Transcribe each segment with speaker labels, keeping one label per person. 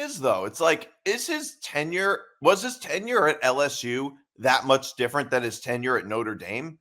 Speaker 1: is, though, it's like, was his tenure at LSU that much different than his tenure at Notre Dame?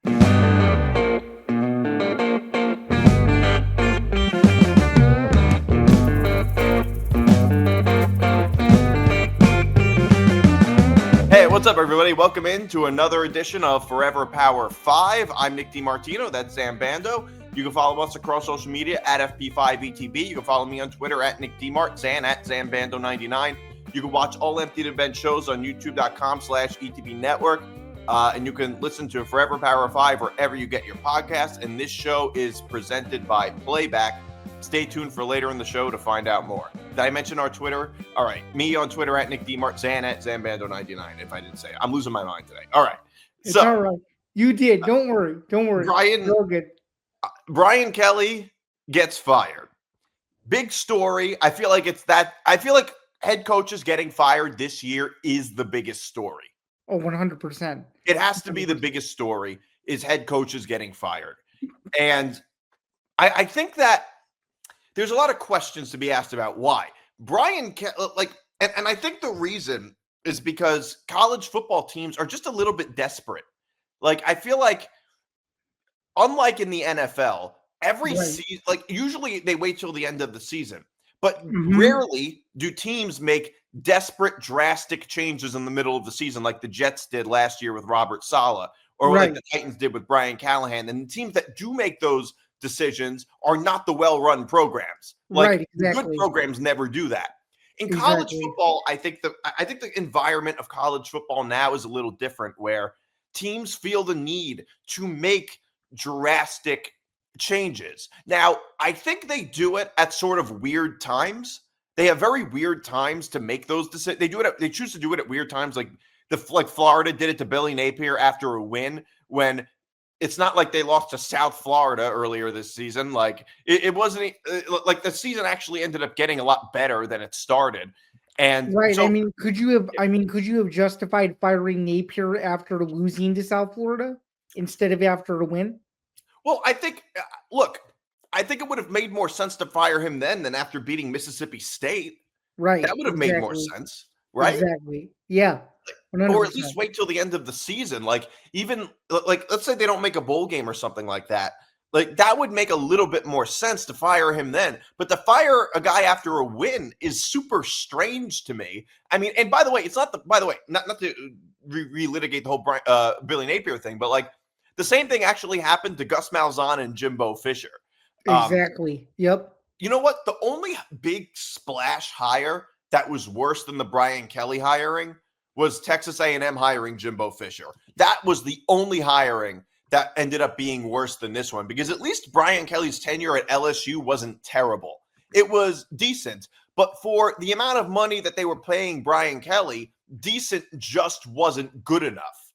Speaker 1: Hey, what's up, everybody? Welcome into another edition of Forever Power 5. I'm Nick DiMartino. That's Zain Bando. You can follow us across social media at FP5 ETB. You can follow me on Twitter at Nick DiMart, Zain at ZainBando99. You can watch all Empty to Bench shows on YouTube.com/ETB Network. And you can listen to Forever Power 5 wherever you get your podcasts. And this show is presented by Playback. Stay tuned for later in the show to find out more. Did I mention our Twitter? All right. Me on Twitter at Nick DiMart, Zain at ZainBando99, if I didn't say it. I'm losing my mind today. All right.
Speaker 2: It's all right. You did. Don't worry.
Speaker 1: Brian Kelly gets fired. Big story. I feel like head coaches getting fired this year is the biggest story.
Speaker 2: Oh, 100%.
Speaker 1: It has to be the biggest story is head coaches getting fired. And I think that there's a lot of questions to be asked about why. Brian Kelly, and I think the reason is because college football teams are just a little bit desperate. Like, I feel like, unlike in the NFL, every season, usually they wait till the end of the season, but rarely do teams make desperate, drastic changes in the middle of the season, like the Jets did last year with Robert Saleh, or like the Titans did with Brian Callahan. And the teams that do make those decisions are not the well-run programs. Good programs never do that. In college football, I think the environment of college football now is a little different, where teams feel the need to make drastic changes. Now, I think they do it at sort of weird times. They have very weird times to make those decisions. They choose to do it at weird times, like Florida did it to Billy Napier after a win, when it's not like they lost to South Florida earlier this season. Like, it wasn't like the season actually ended up getting a lot better than it started. And
Speaker 2: so, could you have justified firing Napier after losing to South Florida instead of after a win?
Speaker 1: Well, I think it would have made more sense to fire him then than after beating Mississippi State.
Speaker 2: Right.
Speaker 1: That would have made more sense, right?
Speaker 2: Exactly. Yeah. 100%.
Speaker 1: Or at least wait till the end of the season. Let's say they don't make a bowl game or something like that. Like, that would make a little bit more sense to fire him then. But to fire a guy after a win is super strange to me. I mean, and by the way, not to relitigate the whole Billy Napier thing, but like, the same thing actually happened to Gus Malzahn and Jimbo Fisher.
Speaker 2: Exactly. Yep.
Speaker 1: You know what? The only big splash hire that was worse than the Brian Kelly hiring was Texas A&M hiring Jimbo Fisher. That was the only hiring that ended up being worse than this one, because at least Brian Kelly's tenure at LSU wasn't terrible. It was decent, but for the amount of money that they were paying Brian Kelly, decent just wasn't good enough.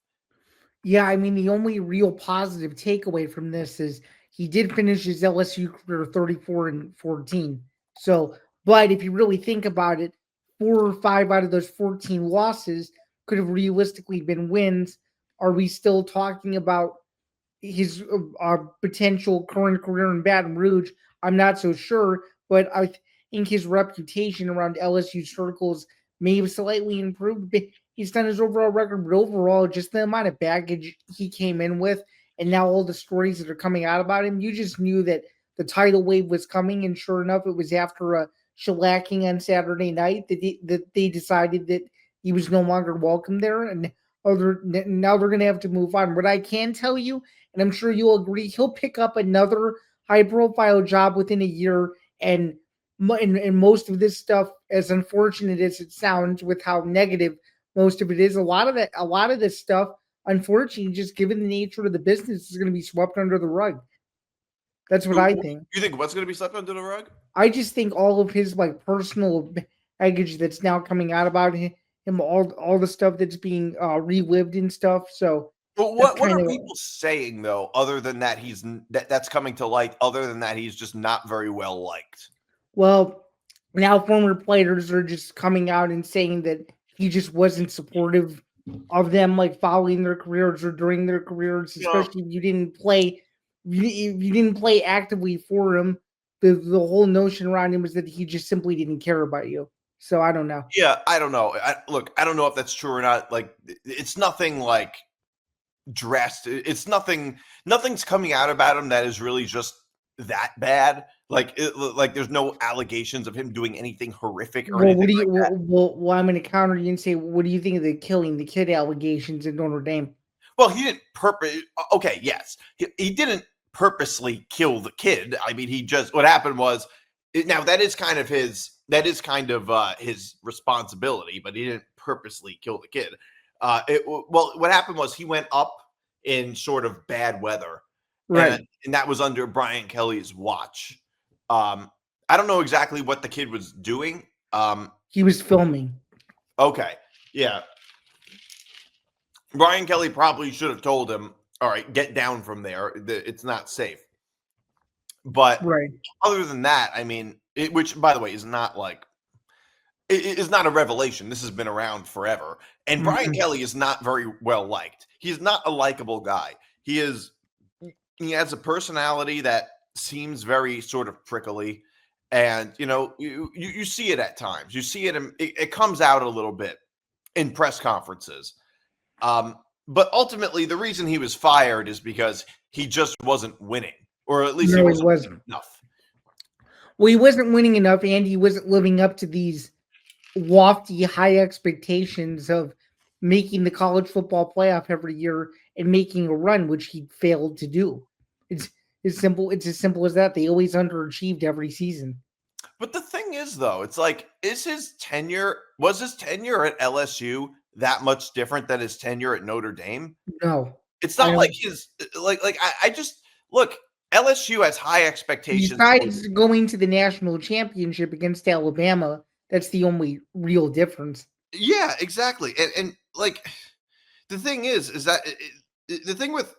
Speaker 2: Yeah, I mean, the only real positive takeaway from this is he did finish his LSU career 34-14. So, but if you really think about it, 4 or 5 out of those 14 losses could have realistically been wins. Are we still talking about his potential current career in Baton Rouge? I'm not so sure, but I think his reputation around LSU circles may have slightly improved. He's done his overall record, but overall, just the amount of baggage he came in with, and now all the stories that are coming out about him, you just knew that the tidal wave was coming, and sure enough, it was after a shellacking on Saturday night that they decided that he was no longer welcome there, and now they're going to have to move on. But I can tell you, and I'm sure you'll agree, he'll pick up another high-profile job within a year, and most of this stuff, as unfortunate as it sounds with how negative most of it is, a lot of this stuff, unfortunately, just given the nature of the business, is going to be swept under the rug. That's what I think.
Speaker 1: You think what's going to be swept under the rug?
Speaker 2: I just think all of his personal baggage that's now coming out about him, all the stuff that's being relived and stuff. So,
Speaker 1: but what are people saying though? Other than that, that's coming to light. Other than that, he's just not very well liked.
Speaker 2: Well, now former players are just coming out and saying that he just wasn't supportive of them, following their careers or during their careers, especially if you didn't play. You didn't play actively for him. The whole notion around him was that he just simply didn't care about you. So I don't know.
Speaker 1: Yeah, I don't know. Look, I don't know if that's true or not. Like, it's nothing like drastic. It's nothing. Nothing's coming out about him that is really just that bad. Like, like there's no allegations of him doing anything horrific or
Speaker 2: Well, what
Speaker 1: anything
Speaker 2: do you?
Speaker 1: like that.
Speaker 2: Well, I'm going to counter you and say, what do you think of the killing the kid allegations in Notre Dame?
Speaker 1: Well, he didn't purpose. Okay, yes, he didn't purposely kill the kid. I mean, he just what happened was now that is kind of his his responsibility, but he didn't purposely kill the kid. Well, what happened was he went up in sort of bad weather,
Speaker 2: Right.
Speaker 1: and that was under Brian Kelly's watch. I don't know exactly what the kid was doing.
Speaker 2: He was filming.
Speaker 1: Okay, yeah, Brian Kelly probably should have told him, all right, get down from there. It's not safe. But
Speaker 2: Right.
Speaker 1: other than that, I mean, which by the way is not like it is not a revelation. This has been around forever. And Brian
Speaker 2: Mhm.
Speaker 1: Kelly is not very well liked. He's not a likable guy. He has a personality that seems very sort of prickly. And you see it at times. You see it, it comes out a little bit in press conferences. But ultimately, the reason he was fired is because he just wasn't winning, or at least he
Speaker 2: No, he
Speaker 1: wasn't
Speaker 2: wasn't.
Speaker 1: winning enough.
Speaker 2: Well, he wasn't winning enough, and he wasn't living up to these lofty, high expectations of making the college football playoff every year and making a run, which he failed to do. It's as simple. It's as simple as that. They always underachieved every season.
Speaker 1: But the thing is, though, it's like, was his tenure at LSU that much different than his tenure at Notre Dame?
Speaker 2: No,
Speaker 1: It's
Speaker 2: I
Speaker 1: not like
Speaker 2: don't.
Speaker 1: his I just look. LSU has high expectations.
Speaker 2: Besides going to the national championship against Alabama, that's the only real difference.
Speaker 1: Yeah, exactly. And like the thing is that the thing with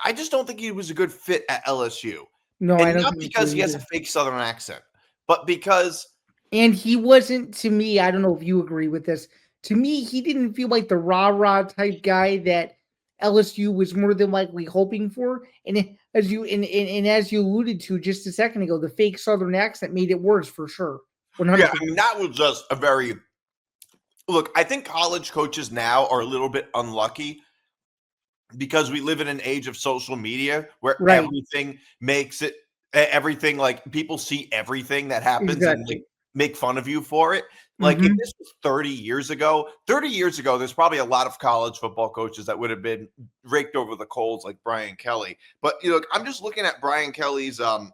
Speaker 1: I just don't think he was a good fit at LSU,
Speaker 2: No, I
Speaker 1: and
Speaker 2: don't
Speaker 1: not
Speaker 2: think so
Speaker 1: because he has a
Speaker 2: either.
Speaker 1: fake Southern accent, but because
Speaker 2: And he wasn't, to me, I don't know if you agree with this. To me, he didn't feel like the rah-rah type guy that LSU was more than likely hoping for. And as you alluded to just a second ago, the fake Southern accent made it worse for sure.
Speaker 1: yeah,
Speaker 2: 100%.
Speaker 1: I mean that was just a very look. I think college coaches now are a little bit unlucky because we live in an age of social media where
Speaker 2: Right.
Speaker 1: everything like people see everything that happens and like
Speaker 2: Exactly.
Speaker 1: make fun of you for it. Like if
Speaker 2: Hmm.
Speaker 1: this was 30 years ago, there's probably a lot of college football coaches that would have been raked over the coals like Brian Kelly. But I'm just looking at Brian Kelly's uh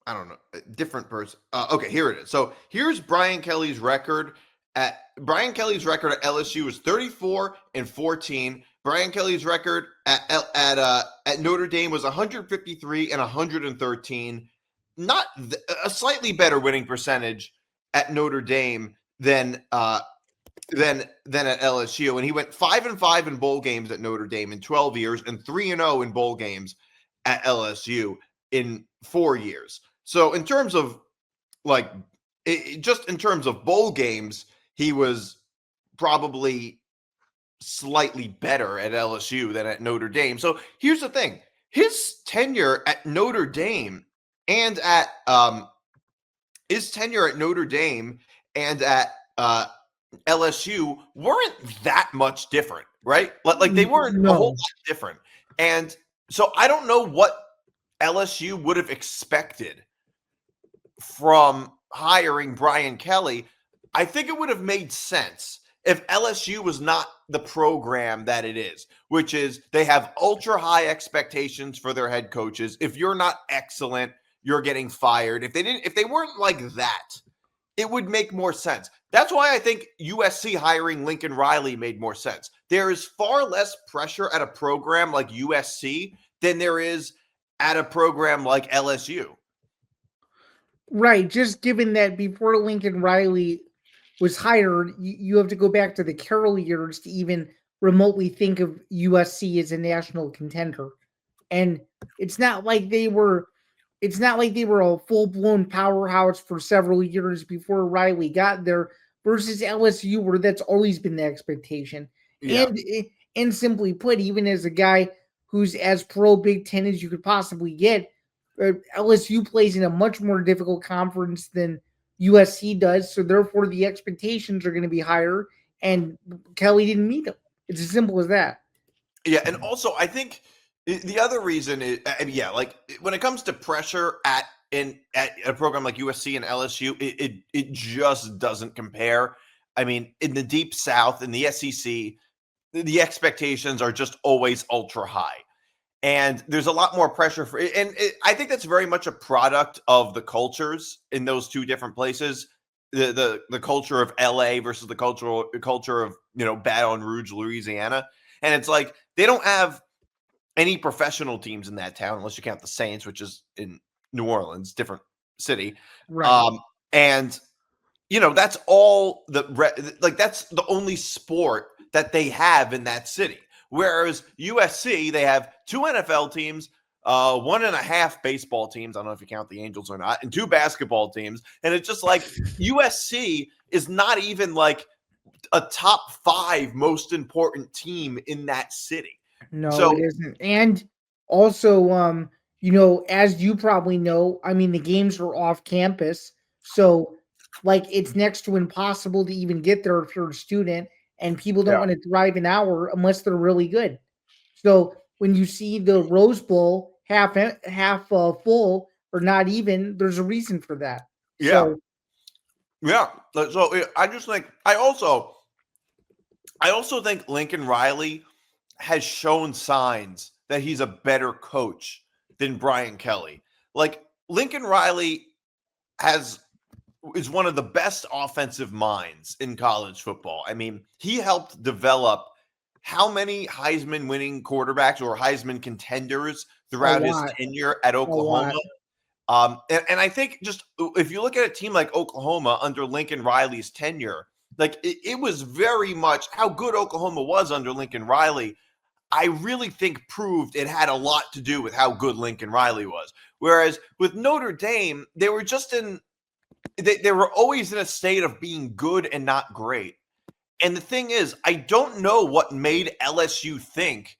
Speaker 1: I don't know, a different person. Okay, here it is. So here's Brian Kelly's record at LSU is 34-14. Brian Kelly's record at Notre Dame was 153 and 113. Not a slightly better winning percentage at Notre Dame than at LSU, and he went 5-5 in bowl games at Notre Dame in 12 years, and 3-0 in bowl games at LSU in 4 years. So in terms of like just in terms of bowl games, he was probably slightly better at LSU than at Notre Dame. So here's the thing: his tenure at Notre Dame and at his tenure at Notre Dame and at LSU weren't that much different, right? Like they weren't a whole
Speaker 2: No.
Speaker 1: lot different. And so I don't know what LSU would have expected from hiring Brian Kelly. I think it would have made sense if LSU was not the program that it is, which is they have ultra high expectations for their head coaches. If you're not excellent, you're getting fired. If they weren't like that, it would make more sense. That's why I think USC hiring Lincoln Riley made more sense. There is far less pressure at a program like USC than there is at a program like LSU.
Speaker 2: Right. Just given that before Lincoln Riley was hired, you have to go back to the Carroll years to even remotely think of USC as a national contender. And it's not like they were it's not like they were a full-blown powerhouse for several years before Riley got there versus LSU where that's always been the expectation.
Speaker 1: Yeah.
Speaker 2: And simply put, even as a guy who's as pro Big Ten as you could possibly get, LSU plays in a much more difficult conference than USC does, so therefore the expectations are going to be higher. And Kelly didn't meet them. It's as simple as that.
Speaker 1: Yeah, and also I think the other reason is, I mean, yeah, like when it comes to pressure at a program like USC and LSU, it just doesn't compare. I mean, in the Deep South, in the SEC, the expectations are just always ultra high. And there's a lot more pressure for it. And I think that's very much a product of the cultures in those two different places. The culture of LA versus the culture of, Baton Rouge, Louisiana. And it's like they don't have any professional teams in that town unless you count the Saints, which is in New Orleans, different city.
Speaker 2: Right.
Speaker 1: And that's all that's the only sport that they have in that city. Whereas USC, they have 2 NFL teams, 1.5 baseball teams. I don't know if you count the Angels or not, and 2 basketball teams. And it's just like USC is not even like a top 5 most important team in that city.
Speaker 2: No,
Speaker 1: So
Speaker 2: it isn't. And also, as you probably know, I mean, the games are off campus. So, like, it's next to impossible to even get there if you're a student, and people don't
Speaker 1: Yeah.
Speaker 2: want to drive an hour unless they're really good. So, when you see the Rose Bowl half full or not even, there's a reason for that.
Speaker 1: Yeah.
Speaker 2: So,
Speaker 1: yeah. So I just think I also think Lincoln Riley has shown signs that he's a better coach than Brian Kelly. Like Lincoln Riley is one of the best offensive minds in college football. I mean, he helped develop how many Heisman winning quarterbacks or Heisman contenders throughout his tenure at Oklahoma. And I think just if you look at a team like Oklahoma under Lincoln Riley's tenure, like it was very much how good Oklahoma was under Lincoln Riley. I really think proved it had a lot to do with how good Lincoln Riley was. Whereas with Notre Dame, they were they were always in a state of being good and not great. And the thing is, I don't know what made LSU think.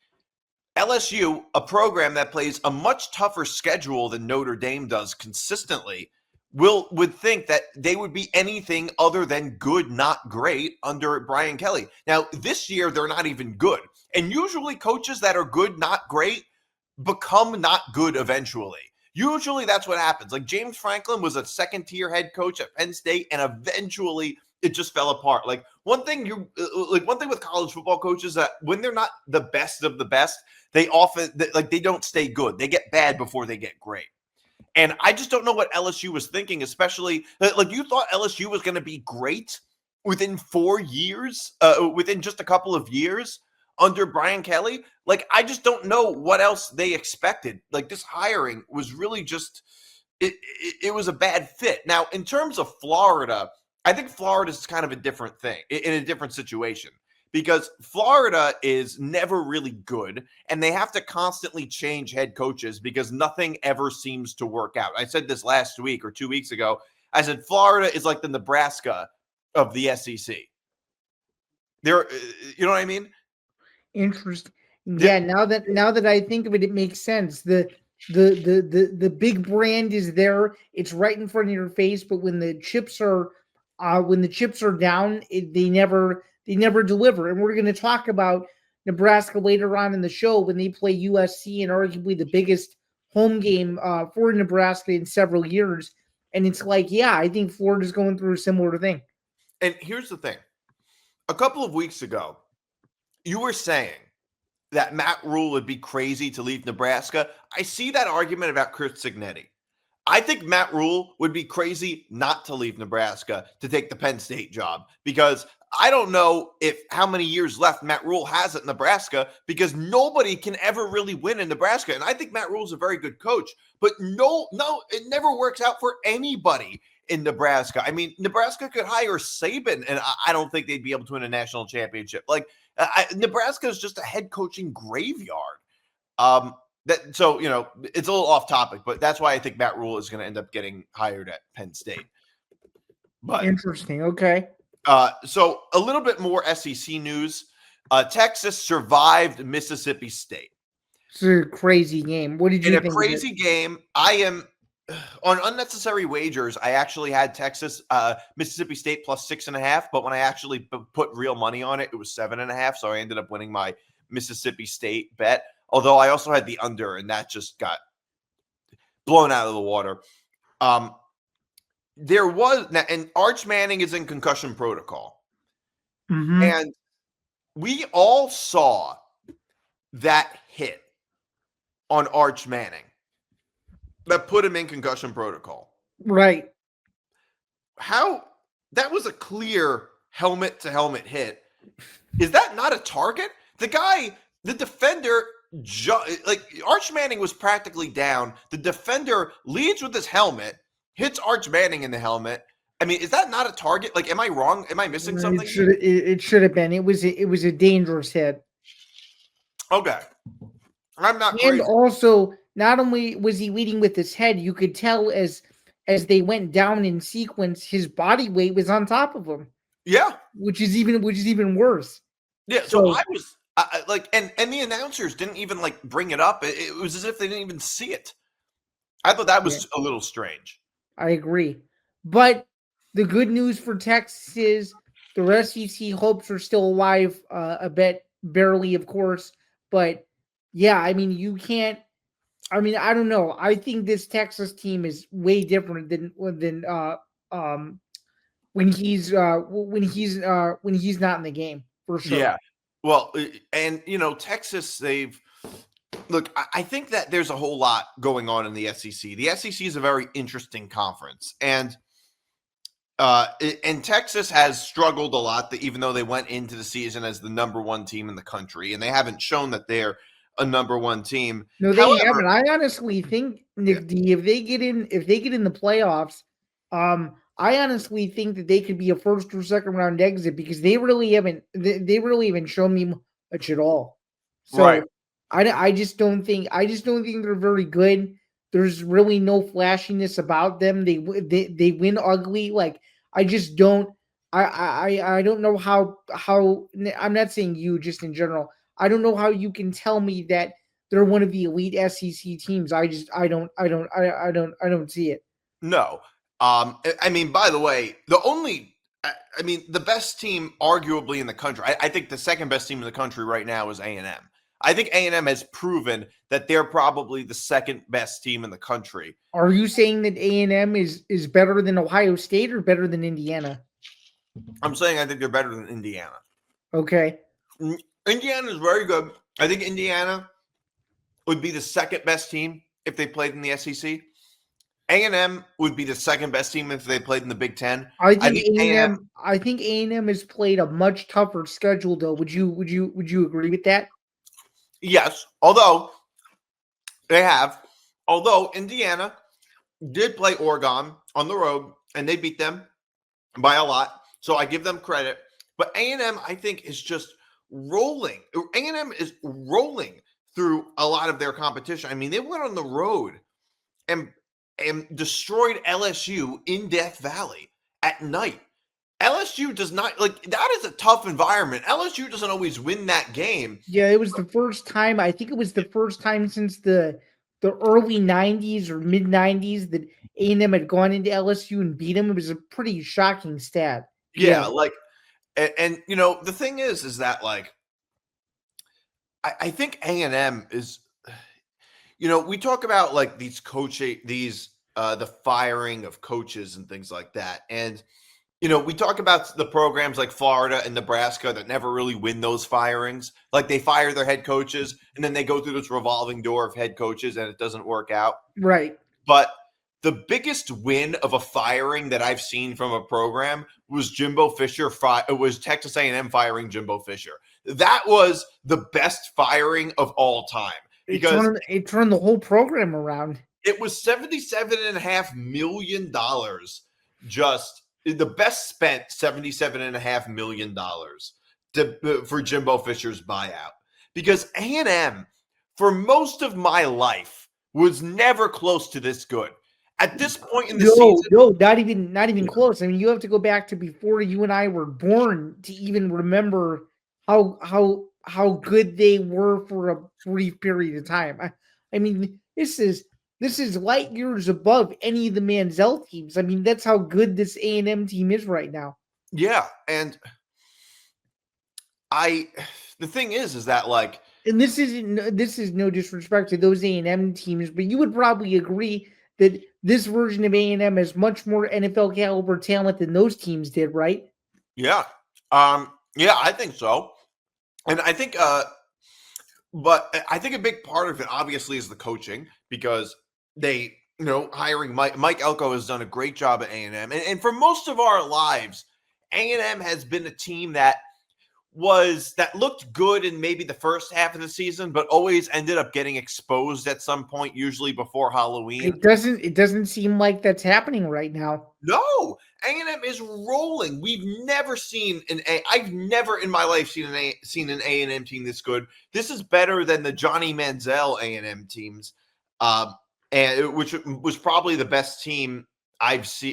Speaker 1: LSU, a program that plays a much tougher schedule than Notre Dame does consistently, would think that they would be anything other than good, not great under Brian Kelly. Now, this year, they're not even good. And usually coaches that are good, not great, become not good eventually. Usually that's what happens. Like James Franklin was a second-tier head coach at Penn State, and eventually it just fell apart. Like one thing with college football coaches that when they're not the best of the best, they don't stay good. They get bad before they get great. And I just don't know what LSU was thinking, especially like you thought LSU was going to be great within 4 years, within just a couple of years under Brian Kelly. Like, I just don't know what else they expected. Like, this hiring was really just, it was a bad fit. Now, in terms of Florida, I think Florida is kind of a different thing, in a different situation. Because Florida is never really good, and they have to constantly change head coaches because nothing ever seems to work out. I said this last week or 2 weeks ago. I said Florida is like the Nebraska of the SEC. You know what I mean?
Speaker 2: Interesting. Yeah, now that I think of it, it makes sense. The big brand is there. It's right in front of your face, but when the chips are down, they never deliver. And we're going to talk about Nebraska later on in the show when they play USC and arguably the biggest home game for Nebraska in several years. And it's like, yeah, I think Florida's going through a similar thing.
Speaker 1: And here's the thing. A couple of weeks ago, you were saying that Matt Rule would be crazy to leave Nebraska. I see that argument about Chris Signetti. I think Matt Rule would be crazy not to leave Nebraska to take the Penn State job because I don't know how many years left Matt Rule has at Nebraska because nobody can ever really win in Nebraska. And I think Matt Rule's a very good coach, but no, it never works out for anybody in Nebraska. I mean, Nebraska could hire Saban, and I don't think they'd be able to win a national championship. Like, Nebraska is just a head coaching graveyard. It's a little off topic, but that's why I think Matt Rule is going to end up getting hired at Penn State. But
Speaker 2: interesting. Okay.
Speaker 1: So a little bit more SEC news. Texas survived Mississippi State.
Speaker 2: It's a crazy game. What did
Speaker 1: In
Speaker 2: you
Speaker 1: a
Speaker 2: think of it?
Speaker 1: crazy game, I am on unnecessary wagers. I actually had Texas, Mississippi State plus 6.5, but when I actually put real money on it, it was 7.5. So I ended up winning my Mississippi State bet. Although I also had the under, and that just got blown out of the water. There was, and Arch Manning is in concussion protocol, and we all saw that hit on Arch Manning that put him in concussion protocol.
Speaker 2: Right.
Speaker 1: How that was a clear helmet to helmet hit. Is that not a target? The guy, the defender, like Arch Manning was practically down. The defender leads with his helmet, hits Arch Manning in the helmet. I mean, is that not a target? Like, am I wrong? Am I missing something?
Speaker 2: It should have been. It was a dangerous hit.
Speaker 1: Okay. I'm not
Speaker 2: And
Speaker 1: crazy.
Speaker 2: also, not only was he leading with his head, you could tell as they went down in sequence, his body weight was on top of him.
Speaker 1: Yeah.
Speaker 2: Which is even worse.
Speaker 1: Yeah. So I was like, and the announcers didn't even like bring it up. It was as if they didn't even see it. I thought that was a little strange.
Speaker 2: I agree. But the good news for Texas is the SEC hopes are still alive a bit, barely, of course. But yeah, I mean, you can't. I mean, I don't know. I think this Texas team is way different than when he's not in the game, for sure.
Speaker 1: Yeah. Well, and Texas, look, I think that there's a whole lot going on in the SEC. The SEC is a very interesting conference, and Texas has struggled a lot, even though they went into the season as the number one team in the country, and they haven't shown that they're a number one team.
Speaker 2: No, they haven't. I honestly think, Nick D, if they get in the playoffs, I honestly think that they could be a first or second round exit because they really haven't shown me much at all. So
Speaker 1: right.
Speaker 2: I just don't think they're very good. There's really no flashiness about them. They win ugly. Like I just don't. I don't know how. I'm not saying you, just in general. I don't know how you can tell me that they're one of the elite SEC teams. I don't see it.
Speaker 1: No. I mean, by the way, the best team arguably in the country, I think the second best team in the country right now is A&M. I think A&M has proven that they're probably the second best team in the country.
Speaker 2: Are you saying that A&M is better than Ohio State or better than Indiana?
Speaker 1: I'm saying I think they're better than Indiana.
Speaker 2: Okay.
Speaker 1: Indiana is very good. I think Indiana would be the second best team if they played in the SEC. A&M would be the second best team if they played in the Big Ten.
Speaker 2: I think A&M has played a much tougher schedule, though. Would you agree with that?
Speaker 1: Yes, although Indiana did play Oregon on the road and they beat them by a lot, so I give them credit. But A&M, I think, is just rolling. A&M is rolling through a lot of their competition. I mean, they went on the road and destroyed LSU in Death Valley at night. LSU does not that is a tough environment. LSU doesn't always win that game.
Speaker 2: Yeah, it was the first time. I think it was the first time since the early 90s or mid 90s that A&M had gone into LSU and beat them. It was a pretty shocking stat.
Speaker 1: Yeah. And the thing is that I think A&M is, we talk about like these the firing of coaches and things like that. And, we talk about the programs like Florida and Nebraska that never really win those firings. Like they fire their head coaches and then they go through this revolving door of head coaches and it doesn't work out.
Speaker 2: Right.
Speaker 1: But the biggest win of a firing that I've seen from a program was Jimbo Fisher. It was Texas A&M firing Jimbo Fisher. That was the best firing of all time because
Speaker 2: it turned the whole program around.
Speaker 1: It was $77.5 million. Just the best spent $77.5 million for Jimbo Fisher's buyout because A&M for most of my life was never close to this good. At this point in the season,
Speaker 2: no, not even close. I mean, you have to go back to before you and I were born to even remember how how good they were for a brief period of time. I mean, this is light years above any of the Manziel teams. I mean, that's how good this A&M team is right now.
Speaker 1: Yeah, and the thing is that like,
Speaker 2: and this is no disrespect to those A&M teams, but you would probably agree that this version of A&M has much more NFL caliber talent than those teams did, right?
Speaker 1: yeah, yeah, I think so, and I think, but I think a big part of it obviously is the coaching because they, hiring Mike Elko has done a great job at A&M, and for most of our lives, A&M has been a team that looked good in maybe the first half of the season, but always ended up getting exposed at some point, usually before Halloween.
Speaker 2: It doesn't seem like that's happening right now.
Speaker 1: No, A&M is rolling. I've never in my life seen an A&M team this good. This is better than the Johnny Manziel A&M teams, which was probably the best team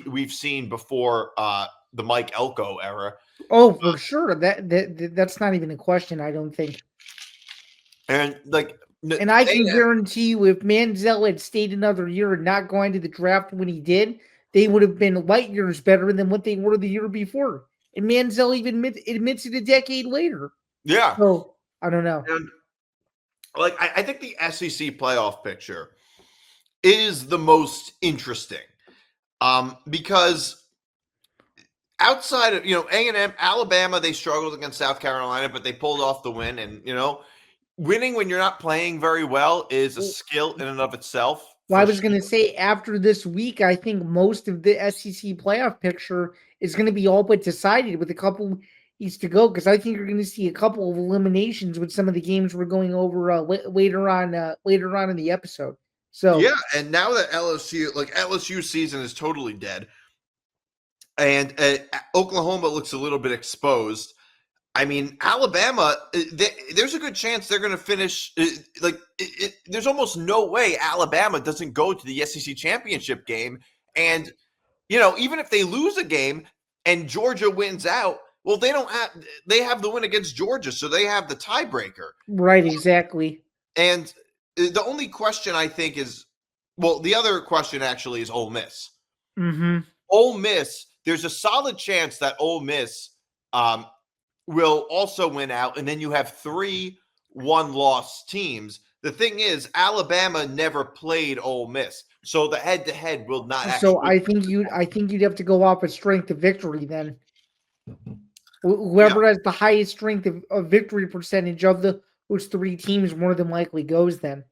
Speaker 1: we've seen before the Mike Elko era.
Speaker 2: Oh, for sure. That's not even a question, I don't think.
Speaker 1: And
Speaker 2: I can guarantee you, if Manziel had stayed another year and not going to the draft when he did, they would have been light years better than what they were the year before. And Manziel even admits it a decade later.
Speaker 1: Yeah.
Speaker 2: So I don't know.
Speaker 1: And I think the SEC playoff picture is the most interesting, because outside of A&M, Alabama, they struggled against South Carolina, but they pulled off the win. And winning when you're not playing very well is a skill in and of itself.
Speaker 2: Well, I was going to say, after this week, I think most of the SEC playoff picture is going to be all but decided with a couple weeks to go, because I think you're going to see a couple of eliminations with some of the games we're going over later on in the episode. So
Speaker 1: yeah, and now that LSU season is totally dead, and Oklahoma looks a little bit exposed. I mean, Alabama, there's a good chance they're going to finish. There's almost no way Alabama doesn't go to the SEC championship game. And, even if they lose a game and Georgia wins out, well, they have the win against Georgia, so they have the tiebreaker.
Speaker 2: Right, exactly.
Speaker 1: And the only question I think is, well, the other question actually is Ole Miss.
Speaker 2: Mm-hmm.
Speaker 1: Ole Miss, there's a solid chance that Ole Miss will also win out, and then you have 3 one-loss teams. The thing is, Alabama never played Ole Miss, so the head-to-head will not.
Speaker 2: So I think you'd have to go off a strength of victory then. Whoever has the highest strength of victory percentage of those 3 teams more than likely goes then.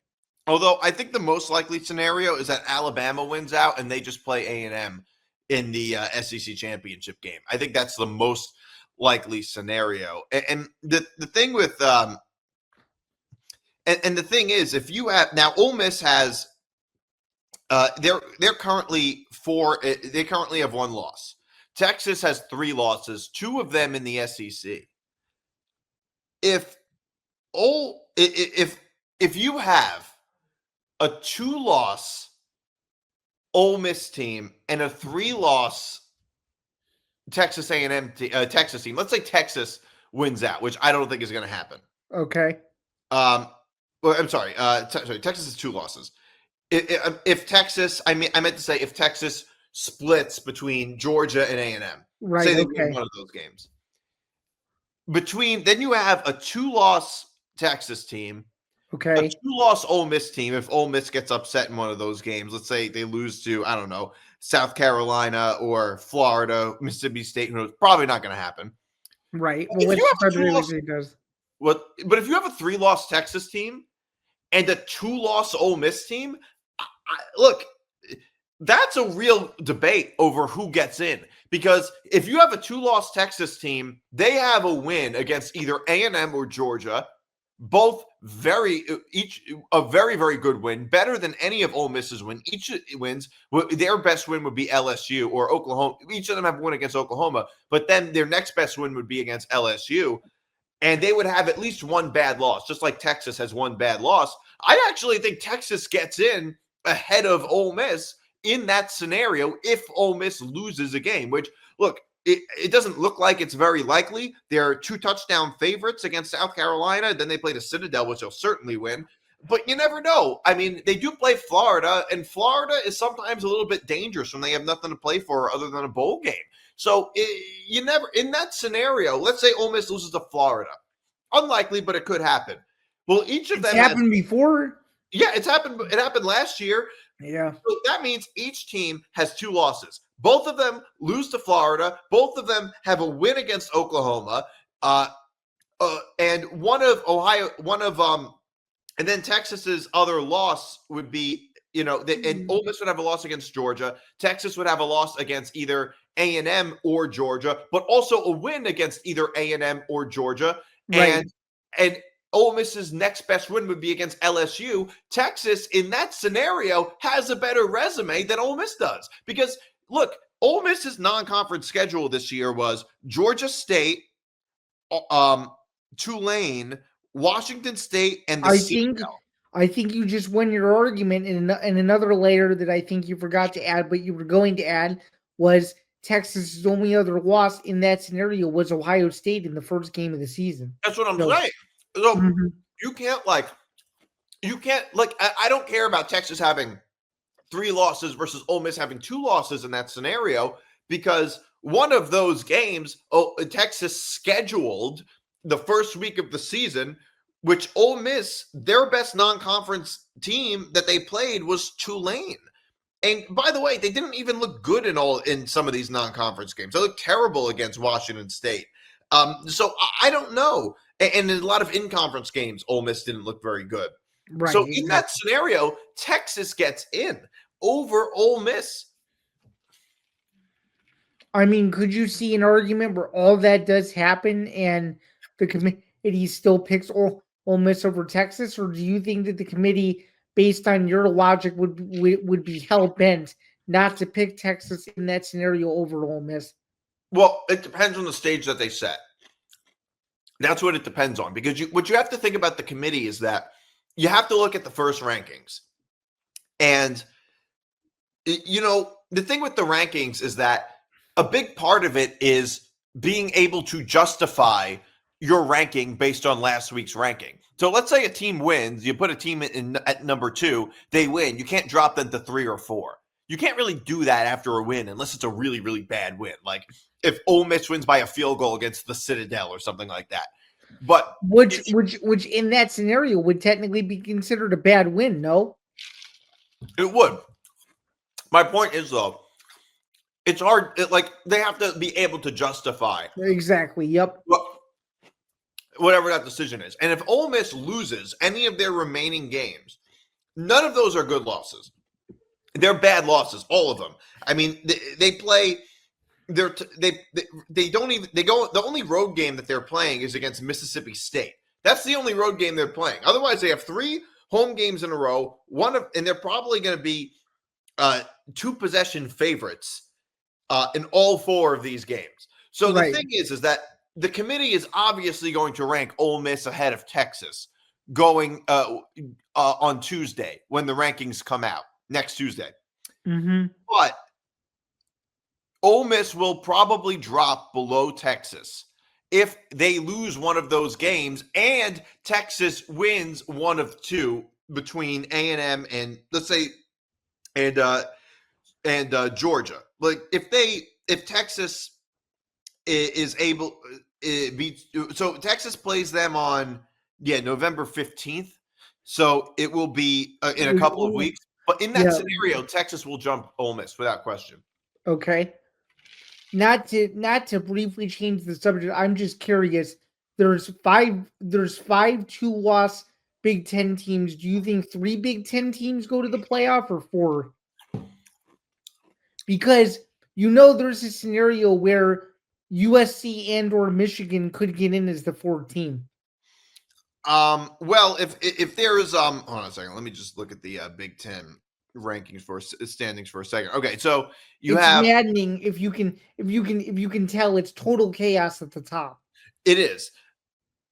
Speaker 1: Although I think the most likely scenario is that Alabama wins out and they just play A&M in the SEC championship game. I think that's the most likely scenario. And the thing with and the thing is, if you have now, Ole Miss has they're currently they currently have 1 loss. Texas has 3 losses, 2 of them in the SEC. If you have a 2-loss Ole Miss team and a 3-loss Texas A&M Texas team, let's say Texas wins out, which I don't think is going to happen.
Speaker 2: Okay.
Speaker 1: Well, I'm sorry. Texas has 2 losses. If Texas, I meant to say if Texas splits between Georgia and A&M,
Speaker 2: right?
Speaker 1: Say they win one of those games. Then you have a 2-loss Texas team,
Speaker 2: okay,
Speaker 1: a 2-loss Ole Miss team. If Ole Miss gets upset in one of those games, let's say they lose to, I don't know, South Carolina or Florida, Mississippi State, who probably not going to happen.
Speaker 2: Right.
Speaker 1: Well, but if you have a 3-loss Texas team and a 2-loss Ole Miss team, look, that's a real debate over who gets in. Because if you have a 2-loss Texas team, they have a win against either A&M or Georgia, both very, very good win, better than any of Ole Miss's win. Each wins. Their best win would be LSU or Oklahoma. Each of them have a win against Oklahoma, but then their next best win would be against LSU, and they would have at least 1 bad loss, just like Texas has 1 bad loss. I actually think Texas gets in ahead of Ole Miss in that scenario if Ole Miss loses a game, which, look, it doesn't look like it's very likely. They're 2-touchdown favorites against South Carolina. Then they play the Citadel, which they'll certainly win. But you never know. I mean, they do play Florida, and Florida is sometimes a little bit dangerous when they have nothing to play for other than a bowl game. So you never, in that scenario, let's say Ole Miss loses to Florida. Unlikely, but it could happen. Well, each of them
Speaker 2: happened before.
Speaker 1: Yeah, it's happened. It happened last year.
Speaker 2: Yeah.
Speaker 1: So that means each team has 2 losses. Both of them lose to Florida. Both of them have a win against Oklahoma. And one of Ohio, and then Texas's other loss would be, and Ole Miss would have a loss against Georgia. Texas would have a loss against either A&M or Georgia, but also a win against either A&M or Georgia.
Speaker 2: Right.
Speaker 1: And Ole Miss's next best win would be against LSU. Texas, in that scenario, has a better resume than Ole Miss does. Because, look, Ole Miss's non-conference schedule this year was Georgia State, Tulane, Washington State, and the Citadel.
Speaker 2: I think you just won your argument. And another layer that I think you forgot to add, but you were going to add, was Texas's only other loss in that scenario was Ohio State in the first game of the season.
Speaker 1: That's what I'm saying. So you can't I don't care about Texas having 3 losses versus Ole Miss having 2 losses in that scenario, because one of those games, Texas scheduled the first week of the season, which Ole Miss, their best non-conference team that they played was Tulane. And by the way, they didn't even look good in some of these non-conference games. They looked terrible against Washington State. So I don't know. And in a lot of in-conference games, Ole Miss didn't look very good. Right. So in that scenario, Texas gets in over Ole Miss.
Speaker 2: I mean, could you see an argument where all that does happen and the committee still picks Ole Miss over Texas? Or do you think that the committee, based on your logic, would be hell-bent not to pick Texas in that scenario over Ole Miss?
Speaker 1: Well, it depends on the stage that they set. That's what it depends on, because what you have to think about the committee is that you have to look at the first rankings. And, the thing with the rankings is that a big part of it is being able to justify your ranking based on last week's ranking. So let's say a team wins, you put a team at number 2, they win. You can't drop them to 3 or 4. You can't really do that after a win unless it's a really, really bad win. Like if Ole Miss wins by a field goal against the Citadel or something like that. But
Speaker 2: which in that scenario would technically be considered a bad win, no?
Speaker 1: It would. My point is, though, it's hard. They have to be able to justify.
Speaker 2: Exactly. Yep.
Speaker 1: Whatever that decision is. And if Ole Miss loses any of their remaining games, none of those are good losses. They're bad losses, all of them. I mean, they play. They don't even. They go. The only road game that they're playing is against Mississippi State. That's the only road game they're playing. Otherwise, they have 3 home games in a row. And they're probably going to be 2 possession favorites in all 4 of these games. So the thing is that the committee is obviously going to rank Ole Miss ahead of Texas going on Tuesday when the rankings come out next Tuesday. But Ole Miss will probably drop below Texas if they lose one of those games and Texas wins one of 2 between A&M and, let's say, and Georgia. Like if Texas is able so Texas plays them on November 15th. So it will be in a couple of weeks. But in that scenario, Texas will jump Ole Miss without question.
Speaker 2: Okay. Not to briefly change the subject, I'm just curious. There's 5 2-loss Big Ten teams. Do you think 3 Big Ten teams go to the playoff or 4? Because there's a scenario where USC and or Michigan could get in as the 4th team.
Speaker 1: Well, if there is hold on a second, let me just look at the Big Ten rankings for standings for a second. Okay, so it's
Speaker 2: maddening if you can tell it's total chaos at the top.
Speaker 1: It is.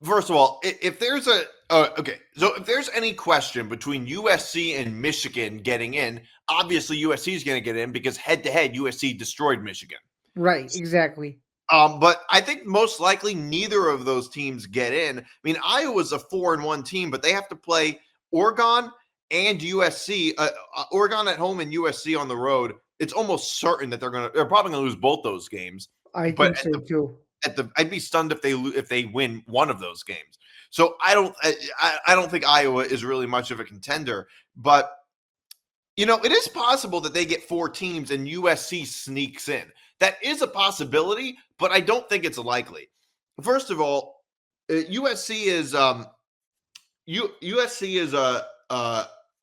Speaker 1: First of all, if there's if there's any question between USC and Michigan getting in, obviously USC is going to get in because head to head USC destroyed Michigan.
Speaker 2: Right, exactly.
Speaker 1: But I think most likely neither of those teams get in. I mean, Iowa's a 4-1 team, but they have to play Oregon and USC. Oregon at home and USC on the road. It's almost certain that they're probably gonna lose both those games.
Speaker 2: I
Speaker 1: But
Speaker 2: think so too.
Speaker 1: I'd be stunned if they win one of those games. So I don't think Iowa is really much of a contender. But it is possible that they get 4 teams and USC sneaks in. That is a possibility, but I don't think it's likely. First of all, USC is a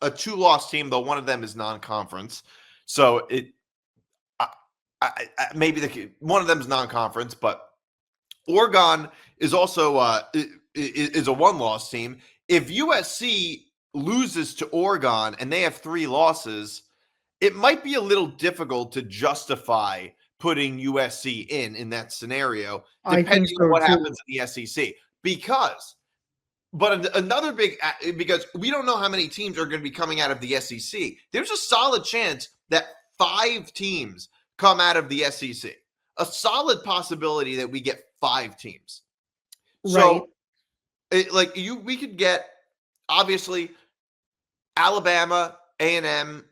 Speaker 1: 2-loss team, though one of them is non-conference. So maybe one of them is non-conference, but Oregon is also is a 1-loss team. If USC loses to Oregon and they have 3 losses, it might be a little difficult to justify putting USC in that scenario, depending on what happens in the SEC. Because another big, because we don't know how many teams are going to be coming out of the SEC. There's a solid chance that 5 teams come out of the SEC. A solid possibility that we get 5 teams.
Speaker 2: Right.
Speaker 1: So, we could get obviously Alabama, A&M,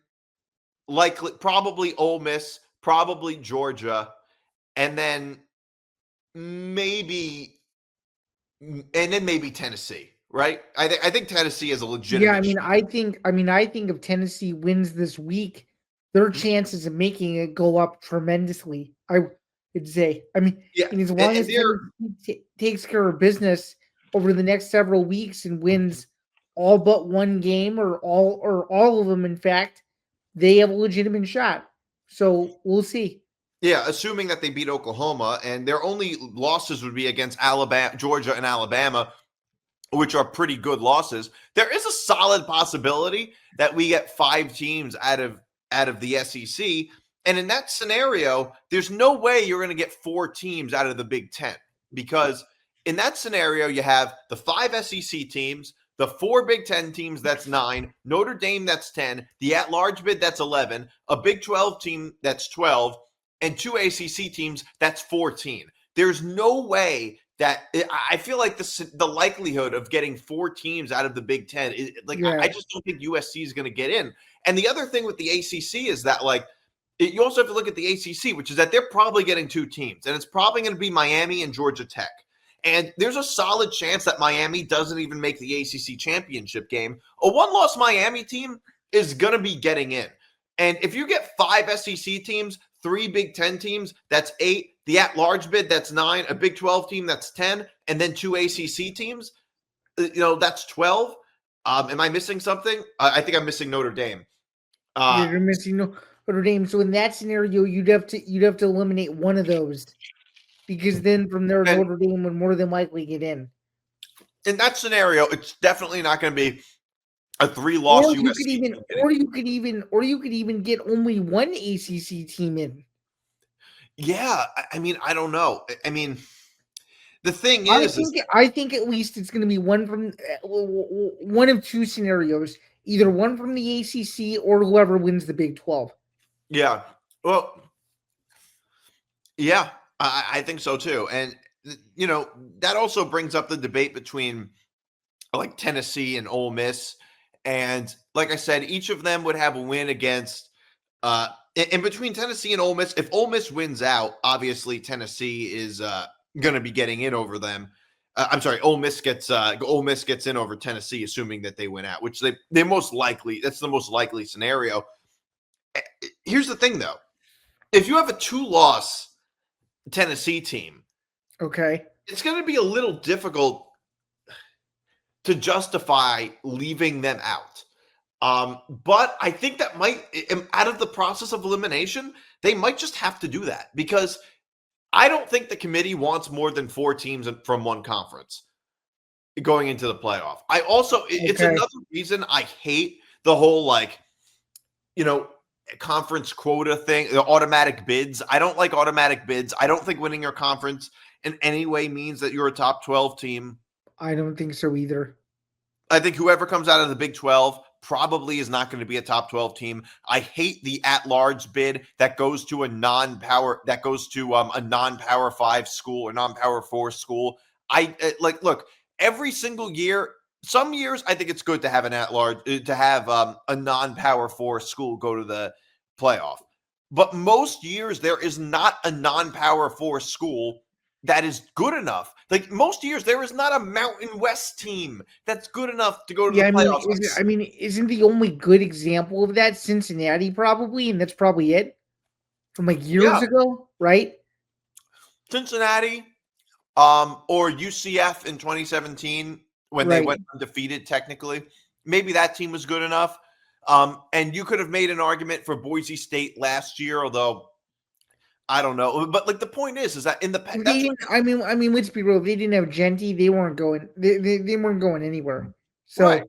Speaker 1: likely, probably Ole Miss, probably Georgia, and then maybe Tennessee. Right? I think Tennessee is a legitimate.
Speaker 2: Yeah, I think if Tennessee wins this week, their chances of making it go up tremendously. I would say. As long as Tennessee takes care of business over the next several weeks and wins all but one game or all of them, in fact, they have a legitimate shot. So we'll see.
Speaker 1: Yeah, assuming that they beat Oklahoma, and their only losses would be against Alabama, Georgia, and Alabama, which are pretty good losses. There is a solid possibility that we get 5 teams out of the SEC. And in that scenario, there's no way you're going to get 4 teams out of the Big Ten, because in that scenario, you have the 5 SEC teams, the 4 Big Ten teams, that's 9, Notre Dame, that's 10, the at-large bid, that's 11, a Big 12 team, that's 12, and 2 ACC teams, that's 14. There's no way that I feel like the likelihood of getting 4 teams out of the Big Ten, I just don't think USC is going to get in. And the other thing with the ACC is that, you also have to look at the ACC, which is that they're probably getting 2 teams, and it's probably going to be Miami and Georgia Tech. And there's a solid chance that Miami doesn't even make the ACC championship game. A 1-loss Miami team is going to be getting in. And if you get 5 SEC teams, 3 Big Ten teams, that's 8. The at-large bid, that's 9. A Big 12 team, that's 10. And then 2 ACC teams, that's 12. Am I missing something? I think I'm missing Notre Dame.
Speaker 2: You're missing Notre Dame. So in that scenario, you'd have to eliminate one of those, because then from there, Notre Dame would more than likely get in.
Speaker 1: In that scenario, it's definitely not going to be a 3-loss USC.
Speaker 2: Or you could even get only one ACC team in.
Speaker 1: Yeah, I don't know. The thing is,
Speaker 2: I think at least it's going to be one of 2 scenarios, either one from the ACC or whoever wins the Big 12.
Speaker 1: Yeah. Well, yeah, I think so too. And, that also brings up the debate between Tennessee and Ole Miss. And like I said, each of them would have a win against in between Tennessee and Ole Miss. If Ole Miss wins out, obviously Tennessee is going to be getting in over them. I'm sorry, Ole Miss gets in over Tennessee, assuming that they win out, which they most likely, that's the most likely scenario. Here's the thing, though. If you have a 2-loss Tennessee team,
Speaker 2: okay,
Speaker 1: it's going to be a little difficult to justify leaving them out. But I think that might, out of the process of elimination, they might just have to do that, because I don't think the committee wants more than 4 teams from one conference going into the playoff. It's another reason I hate the whole conference quota thing, the automatic bids. I don't like automatic bids. I don't think winning your conference in any way means that you're a top 12 team.
Speaker 2: I don't think so either.
Speaker 1: I think whoever comes out of the Big 12 probably is not going to be a top 12 team. I hate the at-large bid that goes to a non-power 5 school or non-power 4 school. Look, every single year, some years I think it's good to have an at-large to have a non-power 4 school go to the playoff. But most years there is not a non-power 4 school that is good enough. Like most years, there is not a Mountain West team that's good enough to go to the playoffs.
Speaker 2: Isn't the only good example of that Cincinnati probably, and that's probably it from like years ago, right?
Speaker 1: Cincinnati, or UCF in 2017 when they went undefeated. Technically, maybe that team was good enough. And you could have made an argument for Boise State last year, although I don't know. But like the point is that in the past,
Speaker 2: let's be real. If they didn't have Genti, they weren't going. They weren't going anywhere. So,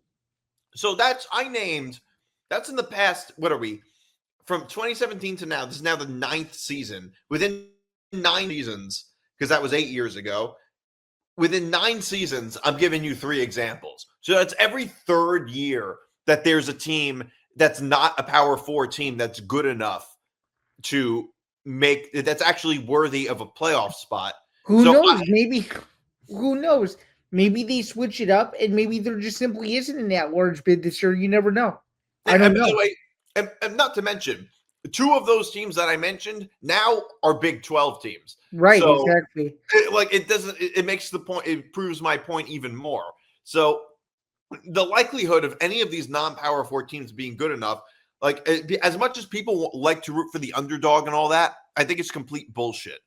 Speaker 1: so that's in the past. What are we from 2017 to now? This is now the 9th season. Within 9 seasons, because that was 8 years ago. Within 9 seasons, I'm giving you 3 examples. So that's every 3rd year that there's a team that's not a Power 4 team that's good enough to that's actually worthy of a playoff spot.
Speaker 2: Who knows? Who knows? Maybe they switch it up, and maybe there just simply isn't an at-large bid this year. You never know. I don't know. By the way,
Speaker 1: and not to mention, 2 of those teams that I mentioned now are Big 12 teams.
Speaker 2: Right, so, exactly.
Speaker 1: It makes the point. It proves my point even more. So the likelihood of any of these non-Power 4 teams being good enough, like as much as people like to root for the underdog and all that, I think it's complete bullshit.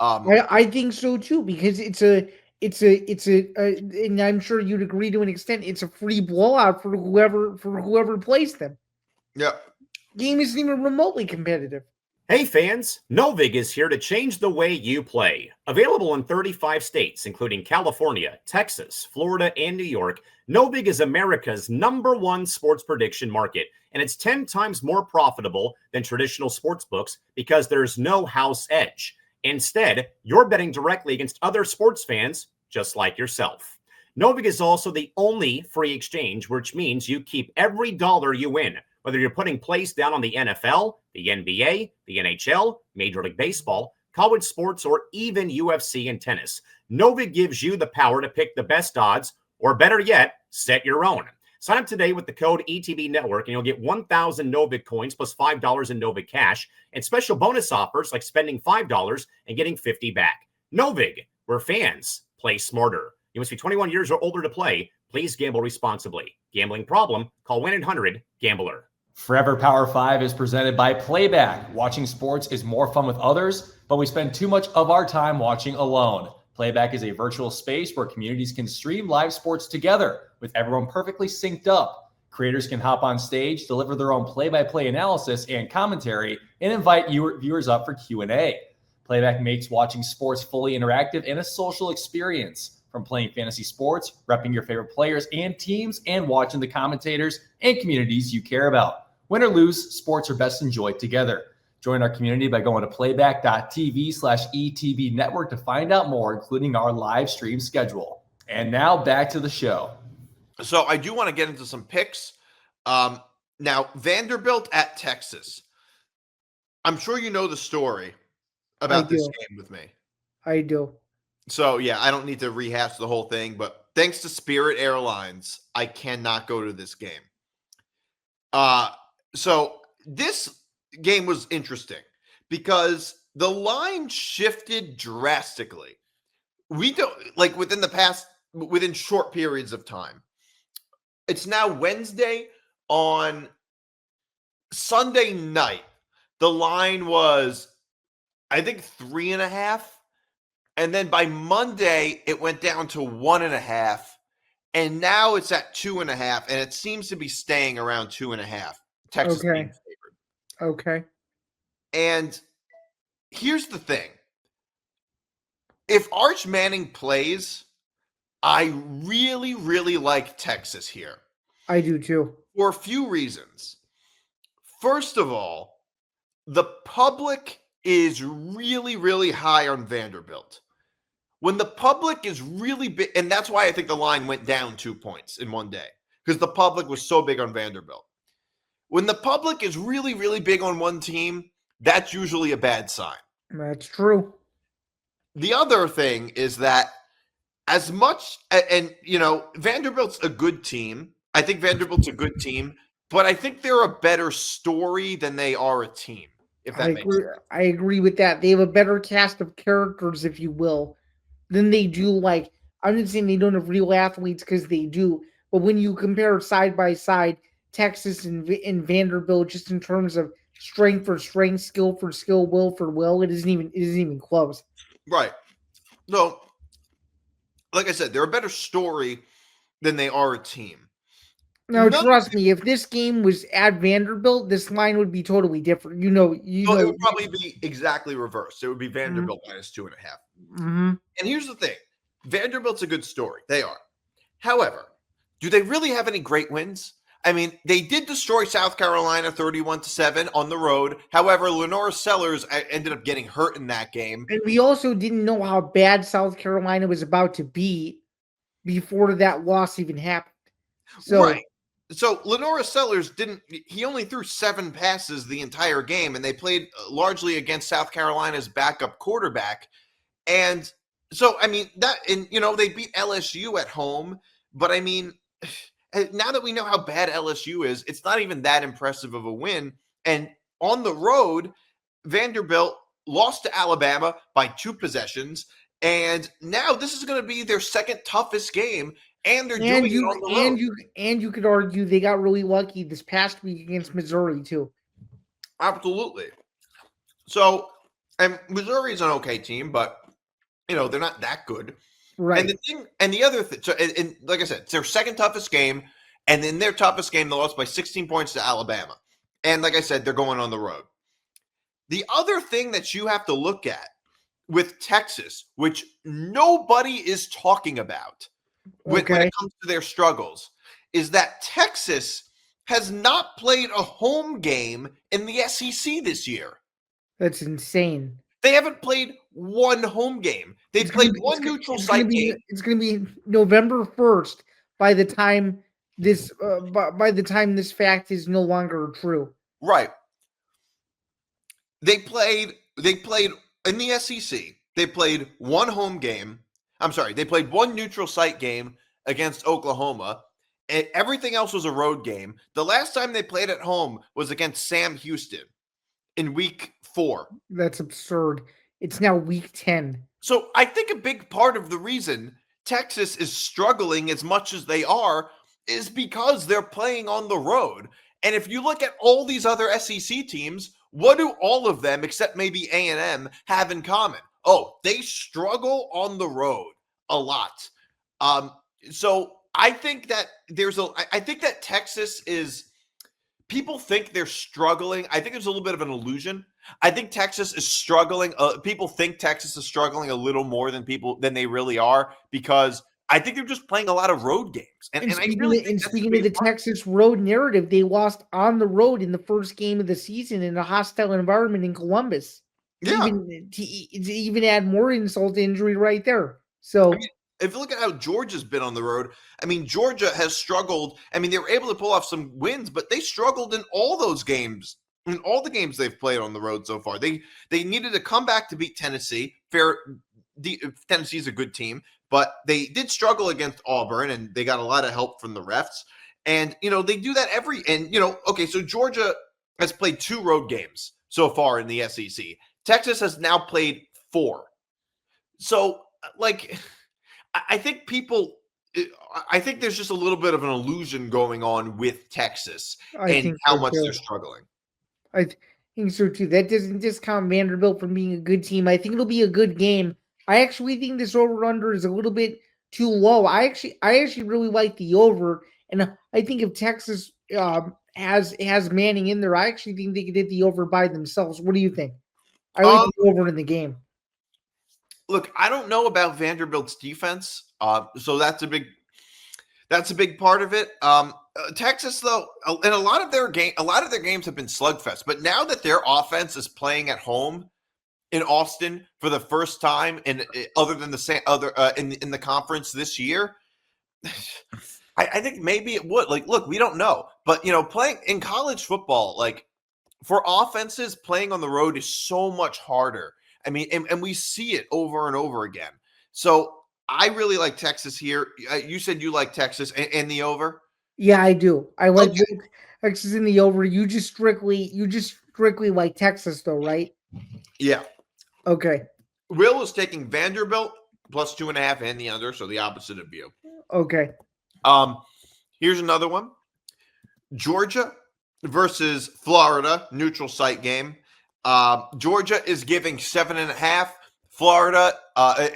Speaker 2: I think so too, because it's a, and I'm sure you'd agree to an extent, it's a free blowout for whoever plays them.
Speaker 1: Yeah.
Speaker 2: Game isn't even remotely competitive.
Speaker 3: Hey fans, Novig is here to change the way you play. Available in 35 states, including California, Texas, Florida, and New York, Novig is America's #1 sports prediction market, and it's 10 times more profitable than traditional sports books because there's no house edge. Instead, you're betting directly against other sports fans just like yourself. Novig is also the only free exchange, which means you keep every dollar you win, whether you're putting plays down on the NFL, the NBA, the NHL, Major League Baseball, college sports, or even UFC and tennis. Novig gives you the power to pick the best odds, or better yet, set your own. Sign up today with the code ETB Network, and you'll get 1,000 Novig coins plus $5 in Novig cash, and special bonus offers like spending $5 and getting $50 back. Novig, where fans play smarter. You must be 21 years or older to play. Please gamble responsibly. Gambling problem? Call 1-800-GAMBLER.
Speaker 4: Forever Power 5 is presented by Playback. Watching sports is more fun with others, but we spend too much of our time watching alone. Playback is a virtual space where communities can stream live sports together with everyone perfectly synced up. Creators can hop on stage, deliver their own play-by-play analysis and commentary, and invite viewers up for Q&A. Playback makes watching sports fully interactive and a social experience. From playing fantasy sports, repping your favorite players and teams, and watching the commentators and communities you care about. Win or lose, sports are best enjoyed together. Join our community by going to playback.tv/ETB network to find out more, including our live stream schedule. And now back to the show.
Speaker 1: So I do want to get into some picks. Now, Vanderbilt at Texas. I'm sure you know the story about this game with me.
Speaker 2: I do.
Speaker 1: So, yeah, I don't need to rehash the whole thing, but thanks to Spirit Airlines, I cannot go to this game. So this game was interesting because the line shifted drastically. We don't within short periods of time. It's now Wednesday. On Sunday night, the line was, I think, 3.5. And then by Monday, it went down to 1.5. And now it's at 2.5. And it seems to be staying around 2.5. Texas being favored.
Speaker 2: Okay.
Speaker 1: And here's the thing. If Arch Manning plays, I really, really like Texas here.
Speaker 2: I do too.
Speaker 1: For a few reasons. First of all, the public is really, really high on Vanderbilt. When the public is really big, and that's why I think the line went down 2 points in one day. because the public was so big on Vanderbilt. When the public is really, really big on one team, that's usually a bad sign.
Speaker 2: That's true.
Speaker 1: The other thing is that as much, and Vanderbilt's a good team. I think Vanderbilt's a good team, but I think they're a better story than they are a team, if that makes sense.
Speaker 2: I agree with that. They have a better cast of characters, if you will, than they do. Like, I'm not saying they don't have real athletes, because they do, but when you compare side by side, Texas and Vanderbilt, just in terms of strength for strength, skill for skill, will for will, it isn't even close.
Speaker 1: Right. So, like I said, they're a better story than they are a team.
Speaker 2: Now, trust me, if this game was at Vanderbilt, this line would be totally different. It
Speaker 1: would probably be exactly reversed. It would be Vanderbilt minus 2.5.
Speaker 2: Mm-hmm.
Speaker 1: And here's the thing. Vanderbilt's a good story. They are. However, do they really have any great wins? I mean, they did destroy South Carolina 31-7 on the road. However, Lenora Sellers ended up getting hurt in that game.
Speaker 2: And we also didn't know how bad South Carolina was about to be before that loss even happened. So,
Speaker 1: right. So Lenora Sellers he only threw 7 passes the entire game, and they played largely against South Carolina's backup quarterback. And so, I mean, they beat LSU at home, but I mean, now that we know how bad LSU is, it's not even that impressive of a win. And on the road, Vanderbilt lost to Alabama by 2 possessions. And now this is going to be their second toughest game. And they're doing it on the road.
Speaker 2: And you could argue they got really lucky this past week against Missouri, too.
Speaker 1: Absolutely. So, and Missouri is an okay team, but, they're not that good.
Speaker 2: Right.
Speaker 1: And the other thing, so, and like I said, it's their second toughest game, and in their toughest game, they lost by 16 points to Alabama. And like I said, they're going on the road. The other thing that you have to look at with Texas, which nobody is talking about when it comes to their struggles, is that Texas has not played a home game in the SEC this year.
Speaker 2: That's insane.
Speaker 1: They haven't played one home game. They've played one neutral site game.
Speaker 2: It's going to be November 1st by the time this fact is no longer true.
Speaker 1: Right. They played in the SEC. They played one home game. I'm sorry. They played one neutral site game against Oklahoma. And everything else was a road game. The last time they played at home was against Sam Houston in week 4.
Speaker 2: That's absurd. It's now week 10.
Speaker 1: So I think a big part of the reason Texas is struggling as much as they are is because they're playing on the road. And if you look at all these other SEC teams, what do all of them, except maybe A&M, have in common? Oh, they struggle on the road a lot. So I think that I think that Texas is, people think they're struggling. I think there's a little bit of an illusion. I think Texas is struggling. People think Texas is struggling a little more than they really are, because I think they're just playing a lot of road games. And
Speaker 2: speaking of the Texas road narrative, they lost on the road in the first game of the season in a hostile environment in Columbus.
Speaker 1: Yeah.
Speaker 2: To even add more insult to injury right there. So,
Speaker 1: I mean, if you look at how Georgia's been on the road, I mean, Georgia has struggled. I mean, they were able to pull off some wins, but they struggled in all those games, in all the games they've played on the road so far. They needed to come back to beat Tennessee. Tennessee's a good team, but they did struggle against Auburn, and they got a lot of help from the refs. And, they do that so Georgia has played 2 road games so far in the SEC. Texas has now played 4. So, I think there's just a little bit of an illusion going on with Texas and how much they're struggling.
Speaker 2: I think so too. That doesn't discount Vanderbilt from being a good team. I think it'll be a good game. I actually think this over-under is a little bit too low. I actually really like the over, and I think if Texas has Manning in there, I actually think they could hit the over by themselves. What do you think? I like the over in the game.
Speaker 1: Look, I don't know about Vanderbilt's defense, so that's a big part of it. Texas, though, and a lot of their games have been slugfest. But now that their offense is playing at home in Austin for the first time, in the conference this year, I think maybe it would. Like, look, we don't know. But, playing in college football, like, for offenses, playing on the road is so much harder. I mean, and we see it over and over again. So I really like Texas here. You said you like Texas and the over?
Speaker 2: Yeah, I do. I like
Speaker 1: Okay.
Speaker 2: both Texas in the over. You just strictly like Texas though, right?
Speaker 1: Yeah.
Speaker 2: Okay.
Speaker 1: Will is taking Vanderbilt plus 2.5 and the under, so the opposite of you.
Speaker 2: Okay.
Speaker 1: Here's another one. Georgia versus Florida, neutral site game. Georgia is giving 7.5. Florida,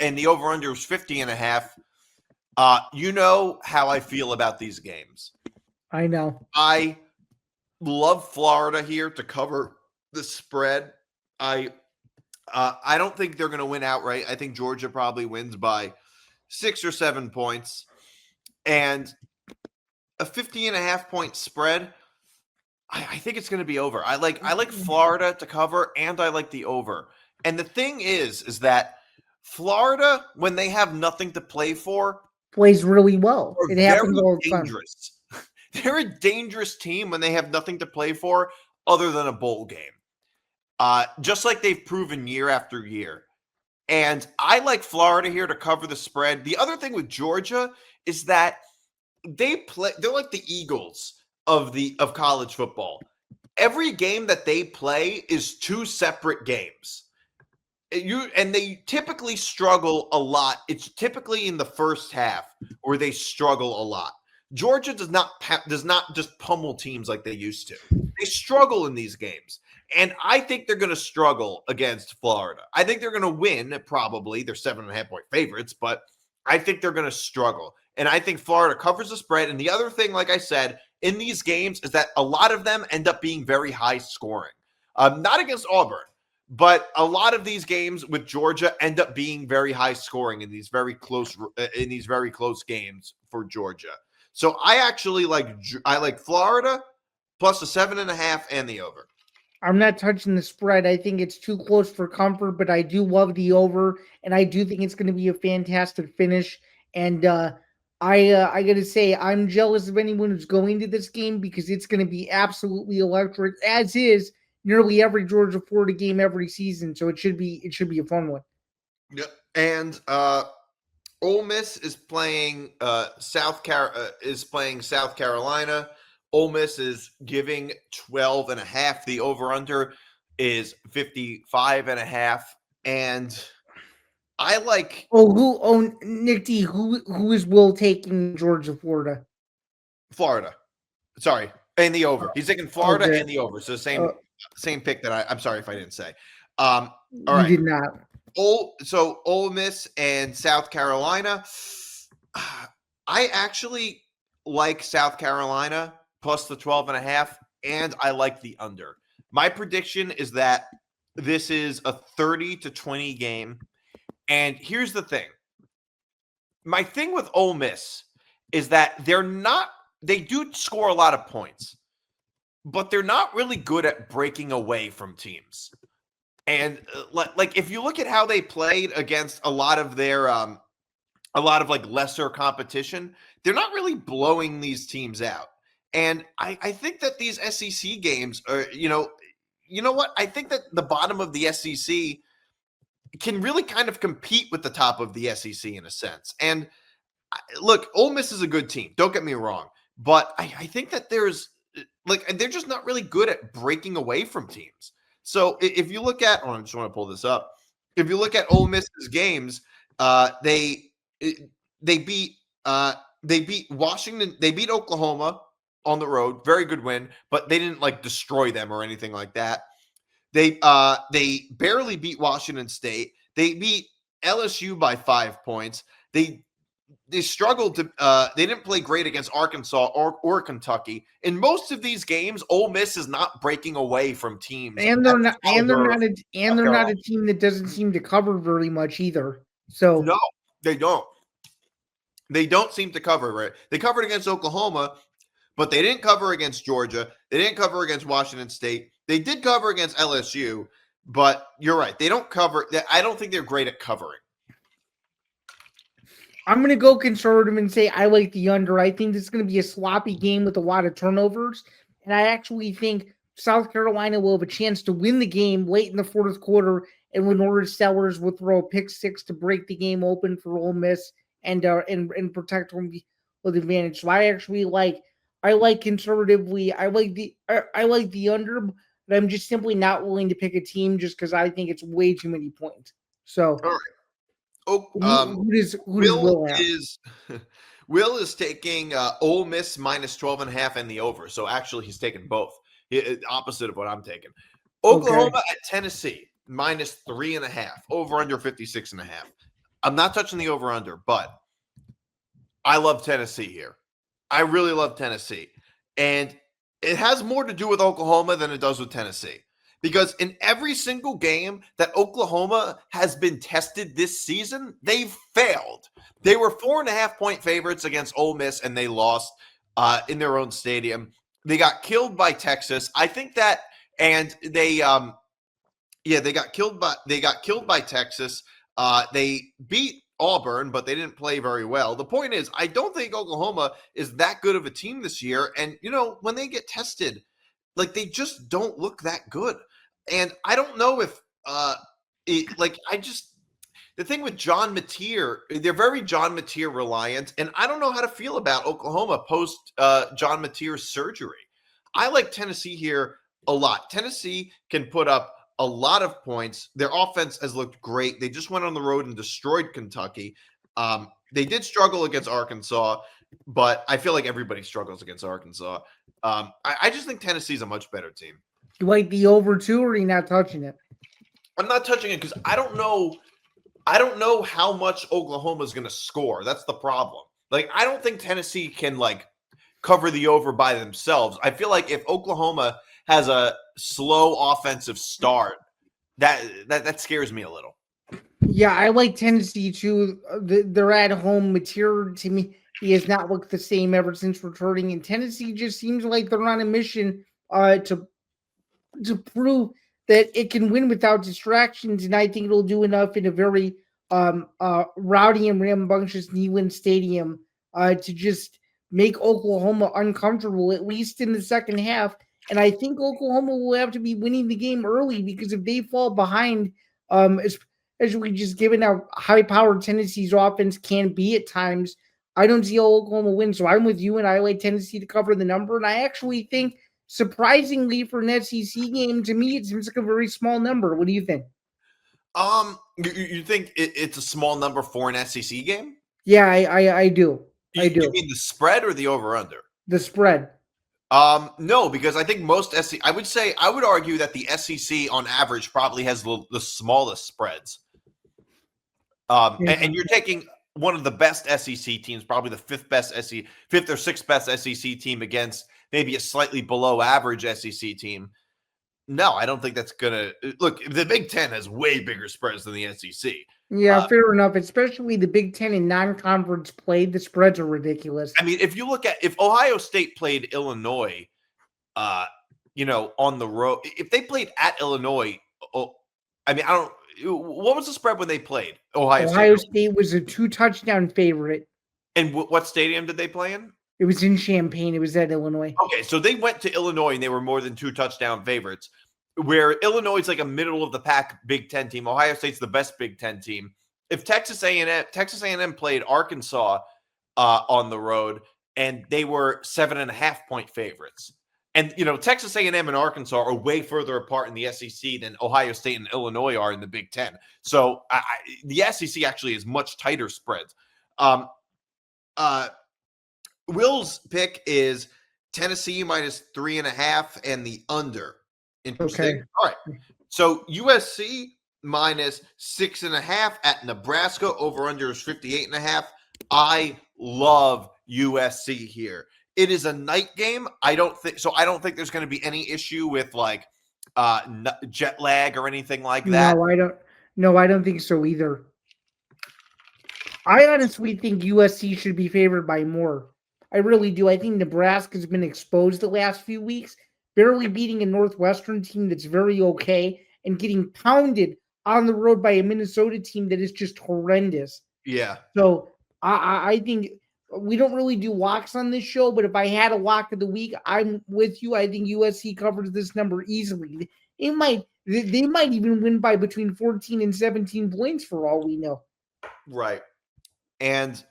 Speaker 1: and the over-under is 50.5. You know how I feel about these games.
Speaker 2: I know.
Speaker 1: I love Florida here to cover the spread. I don't think they're going to win outright. I think Georgia probably wins by 6 or 7 points. And a 50.5-point spread, I think it's going to be over. I like Florida to cover, and I like the over. And the thing is that Florida, when they have nothing to play for,
Speaker 2: Plays really well.
Speaker 1: are
Speaker 2: It happens
Speaker 1: very
Speaker 2: all the time.
Speaker 1: dangerous. They're a dangerous team when they have nothing to play for other than a bowl game. Just like they've proven year after year. And I like Florida here to cover the spread. The other thing with Georgia is that they're like the Eagles of college football. Every game that they play is 2 separate games. And they typically struggle a lot. It's typically in the first half where they struggle a lot. Georgia does not just pummel teams like they used to. They struggle in these games. And I think they're going to struggle against Florida. I think they're going to win, probably. They're 7.5-point favorites, but I think they're going to struggle. And I think Florida covers the spread. And the other thing, like I said, in these games is that a lot of them end up being very high scoring. Not against Auburn, but a lot of these games with Georgia end up being very high scoring in these very close games for Georgia. So I actually like Florida plus the 7.5 and the over.
Speaker 2: I'm not touching the spread. I think it's too close for comfort, but I do love the over, and I do think it's going to be a fantastic finish. And I got to say, I'm jealous of anyone who's going to this game because it's going to be absolutely electric, as is nearly every Georgia Florida game every season. So it should be a fun one.
Speaker 1: Yeah, and Ole Miss is playing South Carolina. Ole Miss is giving 12.5. The over/under is 55.5. And I like.
Speaker 2: Nick D, who is Will taking Georgia, Florida?
Speaker 1: Florida. Sorry, and the over. He's taking Florida and the over. So same pick that I'm sorry if I didn't say. All right.
Speaker 2: You did not.
Speaker 1: So Ole Miss and South Carolina. I actually like South Carolina plus the 12.5, and I like the under. My prediction is that this is a 30-20 game. And here's the thing. My thing with Ole Miss is that they do score a lot of points, but they're not really good at breaking away from teams. And like if you look at how they played against a lot of like lesser competition, they're not really blowing these teams out. And I think that these SEC games are, you know what? I think that the bottom of the SEC can really kind of compete with the top of the SEC in a sense. And look, Ole Miss is a good team. Don't get me wrong. But I think that they're just not really good at breaking away from teams. So if you look at, I just want to pull this up. If you look at Ole Miss's games, they beat Washington. They beat Oklahoma on the road, very good win, but they didn't like destroy them or anything like that. They barely beat Washington State. They beat LSU by 5 points. They struggled to. They didn't play great against Arkansas or Kentucky. In most of these games, Ole Miss is not breaking away from teams,
Speaker 2: and they're not a team that doesn't seem to cover very much either. So
Speaker 1: no, they don't. They don't seem to cover, right? They covered against Oklahoma, but they didn't cover against Georgia. They didn't cover against Washington State. They did cover against LSU, but you're right. They don't cover. I don't think they're great at covering.
Speaker 2: I'm going to go conservative and say I like the under. I think this is going to be a sloppy game with a lot of turnovers. And I actually think South Carolina will have a chance to win the game late in the fourth quarter. And when Orange Sellers will throw a pick six to break the game open for Ole Miss and protect home with advantage. So I like conservatively. I like the under, but I'm just simply not willing to pick a team just because I think it's way too many points. So
Speaker 1: All right. Oh,
Speaker 2: who does Will have?
Speaker 1: Will is taking Ole Miss minus 12.5 and the over. So actually, he's taking both. Opposite of what I'm taking. Oklahoma at Tennessee minus 3.5. Over under 56.5. I'm not touching the over under, but I love Tennessee here. I really love Tennessee, and it has more to do with Oklahoma than it does with Tennessee. Because in every single game that Oklahoma has been tested this season, they've failed. They were 4.5-point favorites against Ole Miss, and they lost in their own stadium. They got killed by Texas. I think that, and they got killed by Texas. They beat Auburn, but they didn't play very well. The point is, I don't think Oklahoma is that good of a team this year. And when they get tested, like they just don't look that good. And I don't know if the thing with John Mateer, they're very John Mateer reliant, and I don't know how to feel about Oklahoma post John Mateer's surgery. I like Tennessee here a lot. Tennessee can put up a lot of points. Their offense has looked great. They just went on the road and destroyed Kentucky. They did struggle against Arkansas, but I feel like everybody struggles against Arkansas. I just think Tennessee's a much better team.
Speaker 2: You like the over too, or are you not touching it?
Speaker 1: I'm not touching it because I don't know how much Oklahoma's going to score. That's the problem. Like, I don't think Tennessee can cover the over by themselves. I feel like if Oklahoma has a slow offensive start, that scares me a little.
Speaker 2: Yeah, I like Tennessee too. They're at home. Mateer, to me, he has not looked the same ever since returning. And Tennessee just seems like they're on a mission to prove that it can win without distractions. And I think it'll do enough in a very rowdy and rambunctious Neyland Stadium to just make Oklahoma uncomfortable, at least in the second half. And I think Oklahoma will have to be winning the game early, because if they fall behind, as we just given how high-powered Tennessee's offense can be at times, I don't see how Oklahoma win. So I'm with you, and I like Tennessee to cover the number. And I actually think, surprisingly, for an SEC game, to me, it seems like a very small number. What do you think?
Speaker 1: You think it's a small number for an SEC game?
Speaker 2: Yeah, I do.
Speaker 1: You mean the spread or the over-under?
Speaker 2: The spread.
Speaker 1: No, because I think most SEC, I would argue that the SEC on average probably has the smallest spreads. And you're taking one of the best SEC teams, probably the fifth or sixth best SEC team against maybe a slightly below average SEC team. No, I don't think that's gonna look. The Big Ten has way bigger spreads than the SEC.
Speaker 2: Yeah, fair enough. Especially the Big Ten in non-conference play, the spreads are ridiculous.
Speaker 1: I mean, if Ohio State played Illinois, on the road, if they played at Illinois, what was the spread when they played
Speaker 2: Ohio State was a 2-touchdown favorite.
Speaker 1: And what stadium did they play in?
Speaker 2: It was in Champaign. It was at Illinois.
Speaker 1: Okay, so they went to Illinois and they were more than 2-touchdown favorites, where Illinois is like a middle of the pack Big Ten team. Ohio State's the best Big Ten team. If Texas A&M played Arkansas on the road, and they were 7.5-point favorites, and Texas A&M and Arkansas are way further apart in the SEC than Ohio State and Illinois are in the Big Ten. So the SEC actually is much tighter spreads. Will's pick is Tennessee minus 3.5 and the under. Interesting. Okay. All right. So USC minus 6.5 at Nebraska. Over under is 58.5. I love USC here. It is a night game. I don't think there's going to be any issue with jet lag or anything like that.
Speaker 2: No, I don't think so either. I honestly think USC should be favored by more. I really do. I think Nebraska's been exposed the last few weeks, barely beating a Northwestern team that's very okay and getting pounded on the road by a Minnesota team that is just horrendous.
Speaker 1: Yeah.
Speaker 2: So I think we don't really do locks on this show, but if I had a lock of the week, I'm with you. I think USC covers this number easily. They might even win by between 14 and 17 points for all we know.
Speaker 1: Right. And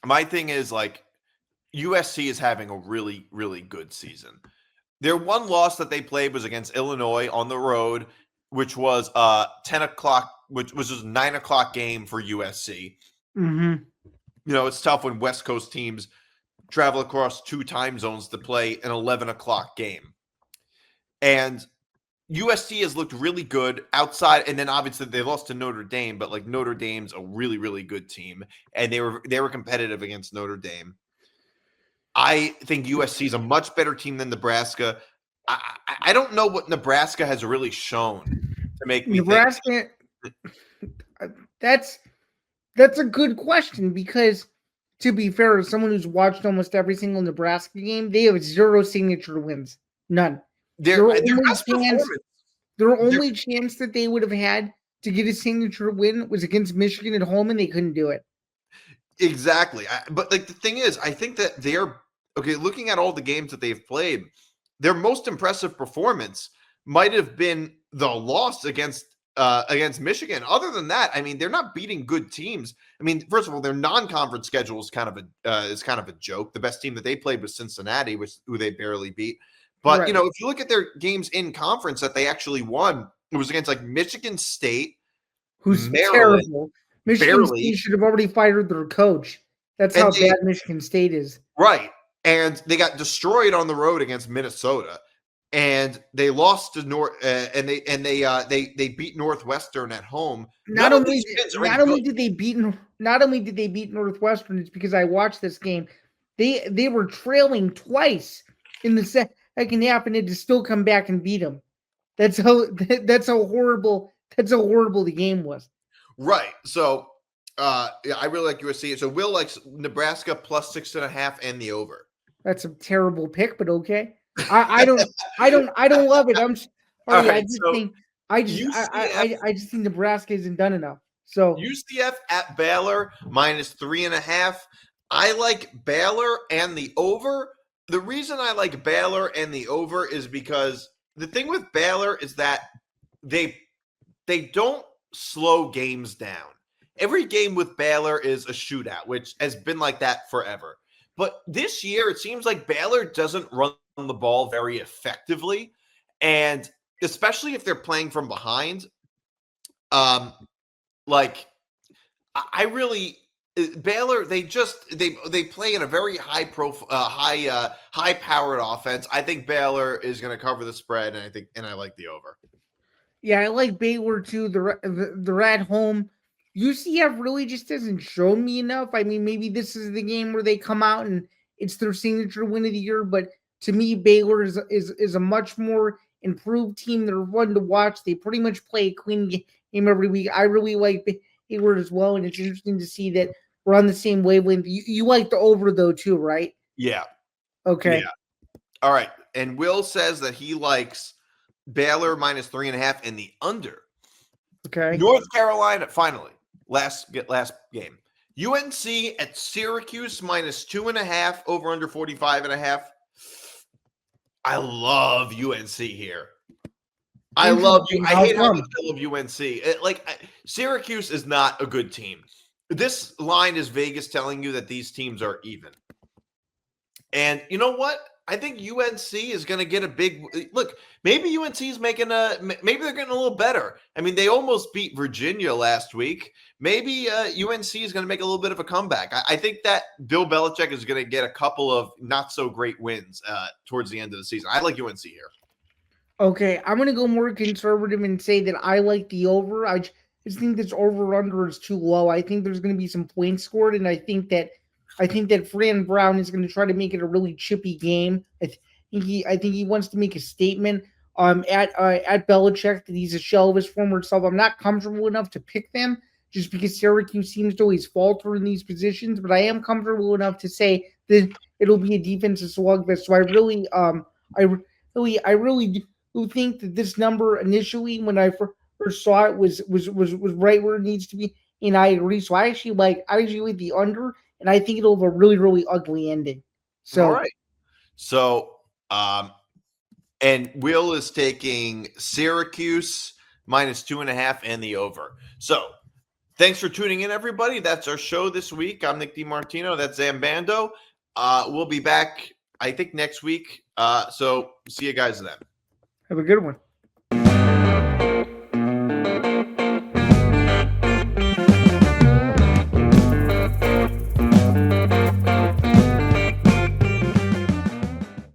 Speaker 1: my thing is, like, USC is having a really, really good season. Their one loss that they played was against Illinois on the road, which was 10 o'clock, which was a 9 o'clock game for USC.
Speaker 2: Mm-hmm.
Speaker 1: You know, it's tough when West Coast teams travel across 2 time zones to play an 11 o'clock game. And USC has looked really good outside, and then obviously they lost to Notre Dame, but like Notre Dame's a really, really good team, and they were competitive against Notre Dame. I think USC is a much better team than Nebraska. I don't know what Nebraska has really shown to make me
Speaker 2: Nebraska. That's a good question, because to be fair, as someone who's watched almost every single Nebraska game, they have 0 signature wins. None.
Speaker 1: Their best performance.
Speaker 2: Their only chance that they would have had to get a signature win was against Michigan at home, and they couldn't do it.
Speaker 1: Exactly. But like, the thing is, I think that they're okay. Looking at all the games that they've played, their most impressive performance might have been the loss against Michigan. Other than that, I mean, they're not beating good teams. I mean, first of all, their non-conference schedule is kind of a joke. The best team that they played was Cincinnati, who they barely beat. But
Speaker 2: Right.
Speaker 1: you know, if you look at their games in conference that they actually won, it was against like Michigan State,
Speaker 2: Who's
Speaker 1: Maryland,
Speaker 2: terrible. Michigan
Speaker 1: barely.
Speaker 2: State should have already fired their coach. That's
Speaker 1: And
Speaker 2: how
Speaker 1: they-
Speaker 2: bad Michigan State is.
Speaker 1: Right. And they got destroyed on the road against Minnesota. And they lost to they beat Northwestern at home.
Speaker 2: Not only did they beat Northwestern, it's because I watched this game. They were trailing twice in the second half, and it to still come back and beat them. That's how horrible the game was.
Speaker 1: Right. So yeah, I really like USC. So Will likes Nebraska plus 6.5 and the over.
Speaker 2: That's a terrible pick, but okay. I don't love it. I'm sorry.
Speaker 1: Right,
Speaker 2: I just think Nebraska isn't done enough. So
Speaker 1: UCF at Baylor minus 3.5. I like Baylor and the over. The reason I like Baylor and the over is because the thing with Baylor is that they don't slow games down. Every game with Baylor is a shootout, which has been like that forever. But this year, it seems like Baylor doesn't run the ball very effectively, and especially if they're playing from behind. Like, I really Baylor, they play in a very high powered offense. I think Baylor is going to cover the spread, and I like the over.
Speaker 2: Yeah, I like Baylor too. They're at home. UCF really just hasn't shown me enough. I mean, maybe this is the game where they come out and it's their signature win of the year. But to me, Baylor is a much more improved team. They're fun to watch. They pretty much play a clean game every week. I really like Baylor as well, and it's interesting to see that we're on the same wavelength. You like the over though too, right?
Speaker 1: Yeah.
Speaker 2: Okay.
Speaker 1: Yeah. All right. And Will says that he likes Baylor minus 3.5 and the under.
Speaker 2: Okay.
Speaker 1: North Carolina, finally, last game. UNC at Syracuse minus 2.5, over under 45.5. I love UNC here. I hate how much I love UNC. Syracuse is not a good team. This line is Vegas telling you that these teams are even. And you know what? I think UNC is going to get a big look. Maybe UNC is maybe they're getting a little better. I mean, they almost beat Virginia last week. Maybe UNC is going to make a little bit of a comeback. I think that Bill Belichick is going to get a couple of not so great wins towards the end of the season. I like UNC here.
Speaker 2: Okay, I'm going to go more conservative and say that I like the over. I just think this over-under is too low. I think there's going to be some points scored, and I think that Fran Brown is going to try to make it a really chippy game. I think he wants to make a statement at Belichick that he's a shell of his former self. I'm not comfortable enough to pick them just because Syracuse seems to always falter in these positions, but I am comfortable enough to say that it'll be a defensive slugfest. So I really do think that this number initially, when I first saw it, was right where it needs to be. and I agree. So I actually like the under, and I think it'll have a really, really ugly ending. So
Speaker 1: all right. So and Will is taking Syracuse -2.5 and the over. So thanks for tuning in, everybody. That's our show this week. I'm Nick DiMartino. That's Zain Bando. We'll be back, I think, next week. So see you guys then.
Speaker 2: have a good one.